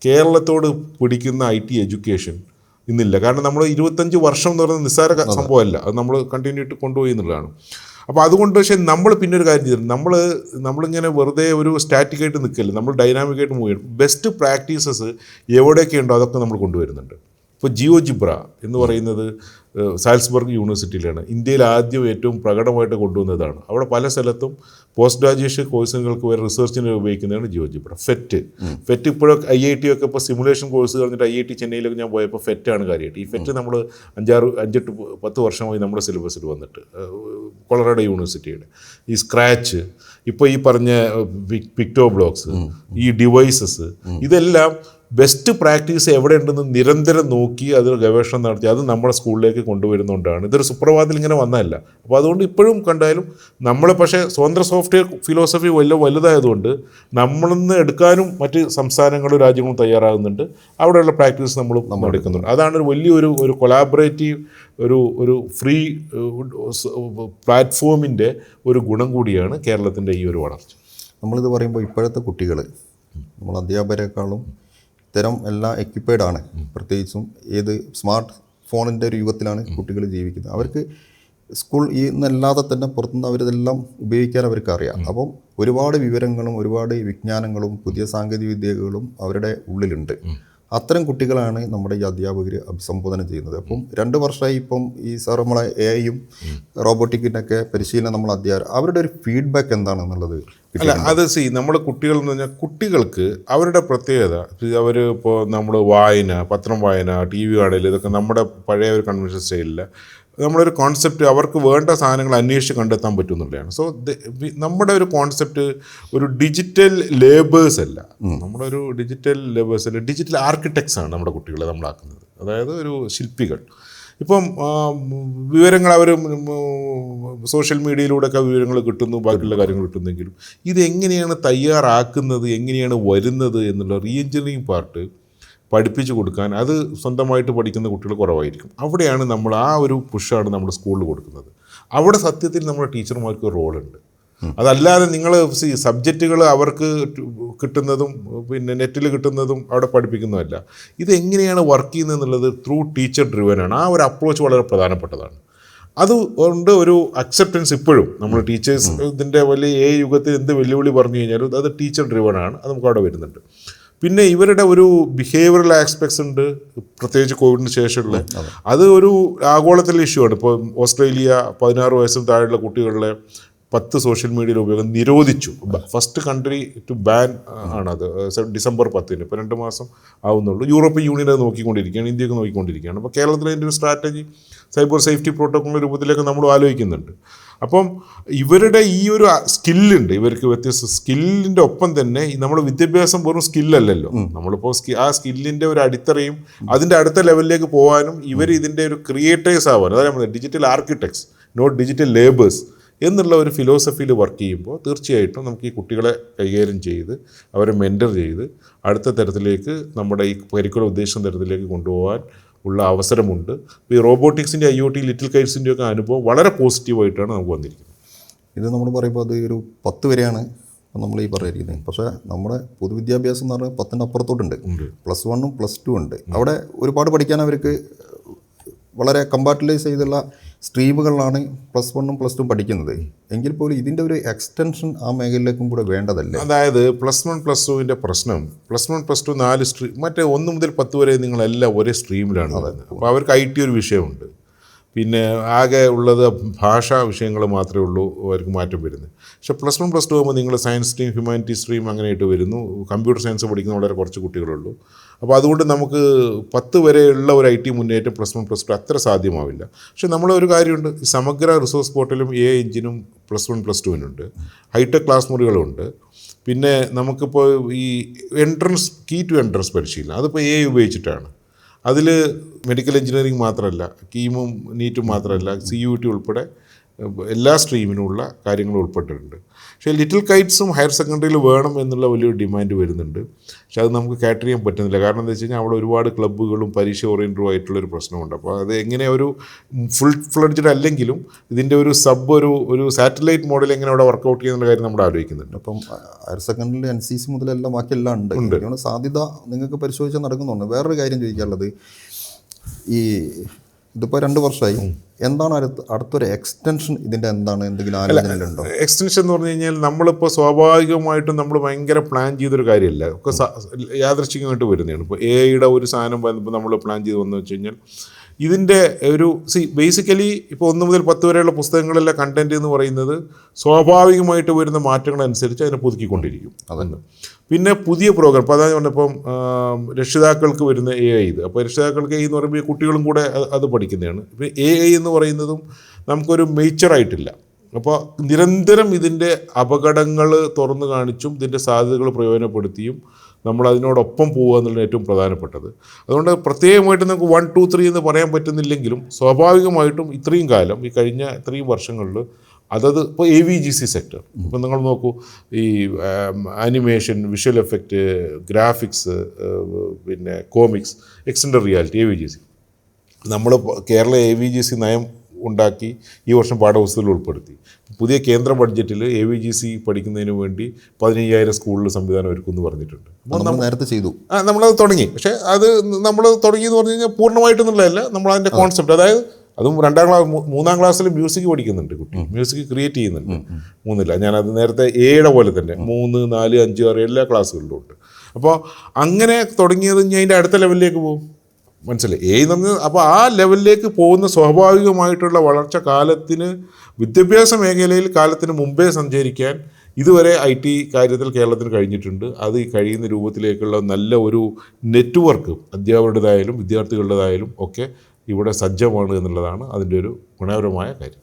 കേരളത്തോട് പിടിക്കുന്ന IT എഡ്യൂക്കേഷൻ ഇന്നില്ല. കാരണം നമ്മൾ 25 വർഷം എന്ന് പറയുന്നത് നിസ്സാര സംഭവമല്ല, അത് നമ്മൾ കണ്ടിന്യൂ ആയിട്ട് കൊണ്ടുപോയി എന്നുള്ളതാണ്. അപ്പോൾ അതുകൊണ്ട് പക്ഷേ നമ്മൾ പിന്നെ ഒരു കാര്യം ചെയ്തിട്ടുണ്ട്, നമ്മളിങ്ങനെ വെറുതെ ഒരു സ്റ്റാറ്റിക്കായിട്ട് നിൽക്കില്ല, നമ്മൾ ഡൈനാമിക്കായിട്ട് മൂവ് ചെയ്യണം. ബെസ്റ്റ് പ്രാക്ടീസസ് എവിടെയൊക്കെ ഉണ്ടോ അതൊക്കെ നമ്മൾ കൊണ്ടുവരുന്നുണ്ട്. ഇപ്പോൾ ജിയോജിബ്ര എന്ന് പറയുന്നത് സാൽസ്ബർഗ് യൂണിവേഴ്സിറ്റിയിലാണ്. ഇന്ത്യയിൽ ആദ്യം ഏറ്റവും പ്രകടമായിട്ട് കൊണ്ടുവന്നതാണ്. അവിടെ പല സ്ഥലത്തും പോസ്റ്റ് ഗ്രാജുവേഷൻ കോഴ്സുകൾക്ക് വരെ റിസർച്ചിന് ഉപയോഗിക്കുന്നതാണ് ജിയോജിബ്ര. ഫെറ്റ് ഇപ്പോഴൊക്കെ IIT ഒക്കെ ഇപ്പോൾ സിമുലേഷൻ കോഴ്സ് പറഞ്ഞിട്ട് IIT ചെന്നൈയിലൊക്കെ ഞാൻ പോയപ്പോൾ ഫെറ്റാണ് കാര്യമായിട്ട്. ഈ ഫെറ്റ് നമ്മൾ 5-8-10 വർഷമായി നമ്മുടെ സിലബസിൽ വന്നിട്ട്, കൊളറാഡോ യൂണിവേഴ്സിറ്റിയുടെ. ഈ സ്ക്രാച്ച്, ഇപ്പോൾ ഈ പറഞ്ഞ പിക്ടോ ബ്ലോക്സ്, ഈ ഡിവൈസസ്, ഇതെല്ലാം ബെസ്റ്റ് പ്രാക്ടീസ് എവിടെ ഉണ്ടെന്ന് നിരന്തരം നോക്കി അതിൽ ഗവേഷണം നടത്തി അത് നമ്മുടെ സ്കൂളിലേക്ക് കൊണ്ടുവരുന്നതുകൊണ്ടാണ്. ഇതൊരു സുപ്രഭാതത്തിൽ ഇങ്ങനെ വന്നതല്ല. അപ്പോൾ അതുകൊണ്ട് ഇപ്പോഴും കണ്ടാലും നമ്മൾ പക്ഷേ സ്വതന്ത്ര സോഫ്റ്റ്വെയർ ഫിലോസഫി വലുതായതുകൊണ്ട് നമ്മളിന്ന് എടുക്കാനും മറ്റ് സംസ്ഥാനങ്ങളും രാജ്യങ്ങളും തയ്യാറാകുന്നുണ്ട്. അവിടെയുള്ള പ്രാക്ടീസ് നമ്മൾ എടുക്കുന്നുണ്ട്. അതാണ് ഒരു വലിയൊരു കൊളാബറേറ്റീവ് ഒരു ഫ്രീ പ്ലാറ്റ്ഫോമിൻ്റെ ഒരു ഗുണം കൂടിയാണ് കേരളത്തിൻ്റെ ഈ ഒരു വളർച്ച. നമ്മളിത് പറയുമ്പോൾ ഇപ്പോഴത്തെ കുട്ടികൾ നമ്മൾ അധ്യാപകരെക്കാളും ഇത്തരം എല്ലാം എക്യുപ്പൈഡ് ആണ്. പ്രത്യേകിച്ചും ഏത് സ്മാർട്ട് ഫോണിൻ്റെ ഒരു യുഗത്തിലാണ് കുട്ടികൾ ജീവിക്കുന്നത്. അവർക്ക് സ്കൂൾ എന്നല്ലാതെ തന്നെ പുറത്തുനിന്ന് അവരിതെല്ലാം ഉപയോഗിക്കാൻ അവർക്ക് അറിയാം. അപ്പം ഒരുപാട് വിവരങ്ങളും ഒരുപാട് വിജ്ഞാനങ്ങളും പുതിയ സാങ്കേതിക വിദ്യകളും അവരുടെ ഉള്ളിലുണ്ട്. അത്തരം കുട്ടികളാണ് നമ്മുടെ ഈ അധ്യാപകർ അഭിസംബോധന ചെയ്യുന്നത്. അപ്പം 2 വർഷമായി ഇപ്പം ഈ സാർ നമ്മളെ AI-യും റോബോട്ടിക്കിൻ്റെയൊക്കെ പരിശീലനം നമ്മൾ അവരുടെ ഒരു ഫീഡ്ബാക്ക് എന്താണെന്നുള്ളത്. അല്ല, അത് നമ്മൾ കുട്ടികൾ എന്ന് പറഞ്ഞാൽ കുട്ടികൾക്ക് അവരുടെ പ്രത്യേകത, അവർ ഇപ്പോൾ നമ്മൾ പത്രം വായന, TV കാണൽ, ഇതൊക്കെ നമ്മുടെ പഴയ ഒരു കൺവെൻഷൻ സ്റ്റൈലില്ല. നമ്മളൊരു കോൺസെപ്റ്റ് അവർക്ക് വേണ്ട സാധനങ്ങൾ അന്വേഷിച്ച് കണ്ടെത്താൻ പറ്റുന്നുള്ളതാണ്. സോ നമ്മുടെ ഒരു കോൺസെപ്റ്റ് ഒരു ഡിജിറ്റൽ ലേബേഴ്സ് അല്ല, നമ്മളൊരു ഡിജിറ്റൽ ലേബേഴ്സ് അല്ല, ഡിജിറ്റൽ ആർക്കിടെക്ട്സ് ആണ് നമ്മുടെ കുട്ടികളെ നമ്മളാക്കുന്നത്. അതായത് ഒരു ശില്പികൾ. ഇപ്പം വിവരങ്ങൾ അവർ സോഷ്യൽ മീഡിയയിലൂടെയൊക്കെ വിവരങ്ങൾ കിട്ടുന്നു, ബാക്കിയുള്ള കാര്യങ്ങൾ കിട്ടുന്നെങ്കിലും ഇതെങ്ങനെയാണ് തയ്യാറാക്കുന്നത്, എങ്ങനെയാണ് വരുന്നത് എന്നുള്ള റീ എഞ്ചിനീയറിംഗ് പാർട്ട് പഠിപ്പിച്ചു കൊടുക്കാൻ അത് സ്വന്തമായിട്ട് പഠിക്കുന്ന കുട്ടികൾ കുറവായിരിക്കും. അവിടെയാണ് നമ്മൾ ആ ഒരു പുഷാണ് നമ്മൾ സ്കൂളിൽ കൊടുക്കുന്നത്. അവിടെ സത്യത്തിൽ നമ്മുടെ ടീച്ചർമാർക്ക് റോളുണ്ട്. അതല്ലാതെ നിങ്ങൾ സബ്ജക്റ്റുകൾ അവർക്ക് കിട്ടുന്നതും പിന്നെ നെറ്റിൽ കിട്ടുന്നതും അവിടെ പഠിപ്പിക്കുന്നതല്ല. ഇതെങ്ങനെയാണ് വർക്ക് ചെയ്യുന്നത് എന്നുള്ളത് ത്രൂ ടീച്ചർ ഡ്രിവനാണ്. ആ ഒരു അപ്രോച്ച് വളരെ പ്രധാനപ്പെട്ടതാണ്. അതുകൊണ്ട് ഒരു അക്സെപ്റ്റൻസ് ഇപ്പോഴും നമ്മൾ ടീച്ചേഴ്സ് ഇതിൻ്റെ വലിയ യുഗത്തിൽ എന്ത് വെല്ലുവിളി പറഞ്ഞു കഴിഞ്ഞാലും അത് ടീച്ചർ ഡ്രിവനാണ്. അത് നമുക്ക് അവിടെ വരുന്നുണ്ട്. പിന്നെ ഇവരുടെ ഒരു ബിഹേവിയറൽ ആസ്പെക്ട്സ് ഉണ്ട്, പ്രത്യേകിച്ച് കോവിഡിന് ശേഷമുള്ള. അത് ഒരു ആഗോളത്തിലെ ഇഷ്യൂ ആണ്. ഇപ്പോൾ ഓസ്ട്രേലിയ 16 വയസ്സിന് താഴെയുള്ള കുട്ടികളുടെ 10 സോഷ്യൽ മീഡിയയുടെ ഉപയോഗം നിരോധിച്ചു. ഫസ്റ്റ് കൺട്രി ടു ബാൻ ആണത് ഡിസംബർ 10. ഇപ്പോൾ 2 മാസം ആവുന്നുള്ളൂ. യൂറോപ്യൻ യൂണിയൻ അത് നോക്കിക്കൊണ്ടിരിക്കുകയാണ്, ഇന്ത്യയൊക്കെ നോക്കിക്കൊണ്ടിരിക്കുകയാണ്. അപ്പോൾ കേരളത്തിൽ അതിൻ്റെ ഒരു സ്ട്രാറ്റജി സൈബർ സേഫ്റ്റി പ്രോട്ടോക്കോളിൻ്റെ രൂപത്തിലേക്ക് നമ്മൾ ആലോചിക്കുന്നുണ്ട്. അപ്പം ഇവരുടെ ഈ ഒരു സ്കില്ലുണ്ട്, ഇവർക്ക് വ്യത്യസ്ത സ്കില്ലിൻ്റെ ഒപ്പം തന്നെ നമ്മുടെ വിദ്യാഭ്യാസം വെറും സ്കില്ലല്ലല്ലോ. നമ്മളിപ്പോൾ ആ സ്കില്ലിൻ്റെ ഒരു അടിത്തറയും അതിൻ്റെ അടുത്ത ലെവലിലേക്ക് പോകാനും ഇവർ ഇതിൻ്റെ ഒരു ക്രിയേറ്റേഴ്സ് ആവാനും, അതായത് നമ്മൾ digital architects not digital labours എന്നുള്ള ഒരു ഫിലോസഫിയിൽ വർക്ക് ചെയ്യുമ്പോൾ തീർച്ചയായിട്ടും നമുക്ക് ഈ കുട്ടികളെ കൈകാര്യം ചെയ്ത് അവരെ മെൻറ്റർ ചെയ്ത് അടുത്ത തരത്തിലേക്ക് നമ്മുടെ ഈ കരിക്കുലം ഉദ്ദേശിക്കുന്ന തരത്തിലേക്ക് കൊണ്ടുപോകാൻ ഉള്ള അവസരമുണ്ട്. ഈ റോബോട്ടിക്സിൻ്റെ IoT ലിറ്റിൽ കൈറ്റ്സിൻ്റെ ഒക്കെ അനുഭവം വളരെ പോസിറ്റീവായിട്ടാണ് നമുക്ക് വന്നിരിക്കുന്നത്. ഇത് നമ്മൾ പറയുമ്പോൾ അത് ഒരു 10 വരെയാണ് നമ്മൾ ഈ പറഞ്ഞിരിക്കുന്നത്. പക്ഷേ നമ്മുടെ പൊതുവിദ്യാഭ്യാസം എന്ന് പറഞ്ഞാൽ 10-ൻ്റെ അപ്പുറത്തോട്ടുണ്ട്. +1 +2 ഉണ്ട്. അവിടെ ഒരുപാട് പഠിക്കാൻ അവർക്ക് വളരെ കമ്പാർട്ടലൈസ് ചെയ്തുള്ള സ്ട്രീമുകളിലാണ് +1 +2 പഠിക്കുന്നത്. എങ്കിൽ പോലും ഇതിൻ്റെ ഒരു എക്സ്റ്റൻഷൻ ആ മേഖലയിലേക്കും കൂടെ വേണ്ടതല്ലേ? അതായത് +1 +2ൻ്റെ പ്രശ്നം, +1 +2 4 സ്ട്രീം, മറ്റേ 1 മുതൽ 10 വരെ നിങ്ങളെല്ലാം ഒരേ സ്ട്രീമിലാണ് വരുന്നത്. അപ്പോൾ അവർക്ക് IT ഒരു വിഷയമുണ്ട്. പിന്നെ ആകെ ഉള്ളത് ഭാഷാ വിഷയങ്ങൾ മാത്രമേ ഉള്ളൂ അവർക്ക് മാറ്റം വരുന്നത്. പക്ഷേ +1 +2 ആകുമ്പോൾ നിങ്ങൾ സയൻസ് സ്ട്രീം, ഹ്യൂമാനിറ്റീസ് സ്ട്രീം അങ്ങനെയായിട്ട് വരുന്നു. കമ്പ്യൂട്ടർ സയൻസ് പഠിക്കുന്ന വളരെ കുറച്ച് കുട്ടികളുള്ളൂ. അപ്പോൾ അതുകൊണ്ട് നമുക്ക് 10 വരെയുള്ള ഒരു IT മുന്നേറ്റം +1 +2 അത്ര സാധ്യമാവില്ല. പക്ഷേ നമ്മളൊരു കാര്യമുണ്ട്, സമഗ്ര റിസോഴ്സ് പോർട്ടലും AI എഞ്ചിനും +1 +2-നുണ്ട്. ഹൈടെക് ക്ലാസ് മുറികളുണ്ട്. പിന്നെ നമുക്കിപ്പോൾ ഈ കീ ടു എൻട്രൻസ് പരിശീലനം അതിപ്പോൾ AI ഉപയോഗിച്ചിട്ടാണ്. അതിൽ മെഡിക്കൽ എഞ്ചിനീയറിംഗ് മാത്രമല്ല, കീമും നീറ്റും മാത്രമല്ല, CUT ഉൾപ്പെടെ എല്ലാ സ്ട്രീമിനുമുള്ള കാര്യങ്ങൾ ഉൾപ്പെട്ടിട്ടുണ്ട്. പക്ഷേ ലിറ്റിൽ കൈറ്റ്സും ഹയർ സെക്കൻഡറിയിൽ വേണം എന്നുള്ള വലിയൊരു ഡിമാൻഡ് വരുന്നുണ്ട്. പക്ഷെ അത് നമുക്ക് കാറ്റർ ചെയ്യാൻ പറ്റുന്നില്ല. കാരണം എന്താ വെച്ച് കഴിഞ്ഞാൽ അവിടെ ഒരുപാട് ക്ലബ്ബുകളും പരീക്ഷ ഓറിയൻറ്റഡും ആയിട്ടുള്ളൊരു പ്രശ്നമുണ്ട്. അപ്പോൾ അത് എങ്ങനെ ഒരു ഫുൾ ഫ്ലഡ്ജഡ് അല്ലെങ്കിലും ഇതിൻ്റെ ഒരു ഒരു സാറ്റലൈറ്റ് മോഡൽ എങ്ങനെ അവിടെ വർക്കൗട്ട് ചെയ്യുന്ന കാര്യം നമ്മൾ ആലോചിക്കുന്നുണ്ട്. അപ്പം ഹയർ സെക്കൻഡറിയിൽ NCC മുതലെല്ലാം ബാക്കിയെല്ലാം ഉണ്ട്. സാധ്യത നിങ്ങൾക്ക് പരിശോധിച്ചാൽ നടക്കുന്നുണ്ട്. വേറൊരു കാര്യം ചോദിക്കാനുള്ളത്, ഇതിപ്പോൾ 2 വർഷമായി, എന്താണ് അടുത്തൊരു എക്സ്റ്റൻഷൻ ഇതിൻ്റെ എന്തെങ്കിലും ആലോചനയിലുണ്ടോ? എക്സ്റ്റൻഷൻ എന്ന് പറഞ്ഞു കഴിഞ്ഞാൽ നമ്മളിപ്പോൾ സ്വാഭാവികമായിട്ടും നമ്മൾ ഭയങ്കര പ്ലാൻ ചെയ്തൊരു കാര്യമില്ല, ഒക്കെ യാദൃശ്ചികമായിട്ട് വരുന്നതാണ്. ഇപ്പോൾ AI-യുടെ ഒരു സാധനം വന്നപ്പോൾ നമ്മൾ പ്ലാൻ ചെയ്ത് വന്നു വെച്ച് കഴിഞ്ഞാൽ ഇതിൻ്റെ ഒരു ബേസിക്കലി ഇപ്പോൾ 1 മുതൽ 10 വരെയുള്ള പുസ്തകങ്ങളിലെ കണ്ടൻറ്റ് എന്ന് പറയുന്നത് സ്വാഭാവികമായിട്ട് വരുന്ന മാറ്റങ്ങളനുസരിച്ച് അതിനെ പുതുക്കിക്കൊണ്ടിരിക്കും. അതൊന്ന്. പിന്നെ പുതിയ പ്രോഗ്രാം, ഇപ്പോൾ അതാണ് പറഞ്ഞപ്പം രക്ഷിതാക്കൾക്ക് വരുന്ന AI ഇത്. അപ്പോൾ രക്ഷിതാക്കൾക്ക് AI എന്ന് പറയുമ്പോൾ കുട്ടികളും കൂടെ അത് പഠിക്കുന്നതാണ്. ഇപ്പോൾ AI എന്ന് പറയുന്നതും നമുക്കൊരു മേച്ചറായിട്ടില്ല. അപ്പോൾ നിരന്തരം ഇതിൻ്റെ അപകടങ്ങൾ തുറന്നു കാണിച്ചും ഇതിൻ്റെ സാധ്യതകൾ പ്രയോജനപ്പെടുത്തിയും നമ്മൾ അതിനോടൊപ്പം പോകുക എന്നുള്ളത് ഏറ്റവും പ്രധാനപ്പെട്ടത്. അതുകൊണ്ട് പ്രത്യേകമായിട്ട് നമുക്ക് 1, 2, 3 എന്ന് പറയാൻ പറ്റുന്നില്ലെങ്കിലും സ്വാഭാവികമായിട്ടും ഇത്രയും കാലം ഈ കഴിഞ്ഞ ഇത്രയും വർഷങ്ങളിൽ അതത് ഇപ്പോൾ AVGC സെക്ടർ, ഇപ്പം നിങ്ങൾ നോക്കൂ, ഈ ആനിമേഷൻ, വിഷ്വൽ എഫക്റ്റ്, ഗ്രാഫിക്സ്, പിന്നെ കോമിക്സ്, എക്സ്റ്റൻഡഡ് റിയാലിറ്റി, AVGC. നമ്മൾ കേരള AVGC നയം ഉണ്ടാക്കി ഈ വർഷം പാഠപുസ്തകത്തിൽ ഉൾപ്പെടുത്തി. പുതിയ കേന്ദ്ര ബഡ്ജറ്റിൽ AVGC പഠിക്കുന്നതിന് വേണ്ടി 15,000 സ്കൂളിൽ സംവിധാനം ഒരുക്കുമെന്ന് പറഞ്ഞിട്ടുണ്ട്. അപ്പോൾ നമ്മൾ നേരത്തെ ചെയ്തു. നമ്മളത് തുടങ്ങി. പക്ഷേ അത് നമ്മൾ തുടങ്ങിയെന്ന് പറഞ്ഞു കഴിഞ്ഞാൽ പൂർണ്ണമായിട്ടൊന്നുമില്ല. നമ്മളതിൻ്റെ കോൺസെപ്റ്റ്, അതായത് അതും 3-ാം ക്ലാസ്സിൽ മ്യൂസിക് പഠിക്കുന്നുണ്ട് കുട്ടി, മ്യൂസിക് ക്രിയേറ്റ് ചെയ്യുന്നുണ്ട്. 3-ല്ല, ഞാനത് നേരത്തെ Aയുടെ പോലെ തന്നെ 3, 4, 5, 6 എല്ലാ ക്ലാസ്സുകളിലും ഉണ്ട്. അപ്പോൾ അങ്ങനെ തുടങ്ങിയത് ഞാൻ അതിൻ്റെ അടുത്ത ലെവലിലേക്ക് പോകും, മനസ്സിലായി? എന്ന് പറഞ്ഞാൽ അപ്പോൾ ആ ലെവലിലേക്ക് പോകുന്ന സ്വാഭാവികമായിട്ടുള്ള വളർച്ച കാലത്തിന്, വിദ്യാഭ്യാസ മേഖലയിൽ കാലത്തിന് മുമ്പേ സഞ്ചരിക്കാൻ ഇതുവരെ IT കാര്യത്തിൽ കേരളത്തിന് കഴിഞ്ഞിട്ടുണ്ട്. അത് ഈ കഴിയുന്ന രൂപത്തിലേക്കുള്ള നല്ല ഒരു നെറ്റ്വർക്ക് അധ്യാപകരുടേതായാലും വിദ്യാർത്ഥികളുടേതായാലും ഒക്കെ ഇവിടെ സജ്ജമാണ് എന്നുള്ളതാണ് അതിൻ്റെ ഒരു ഗുണപരമായ കാര്യം.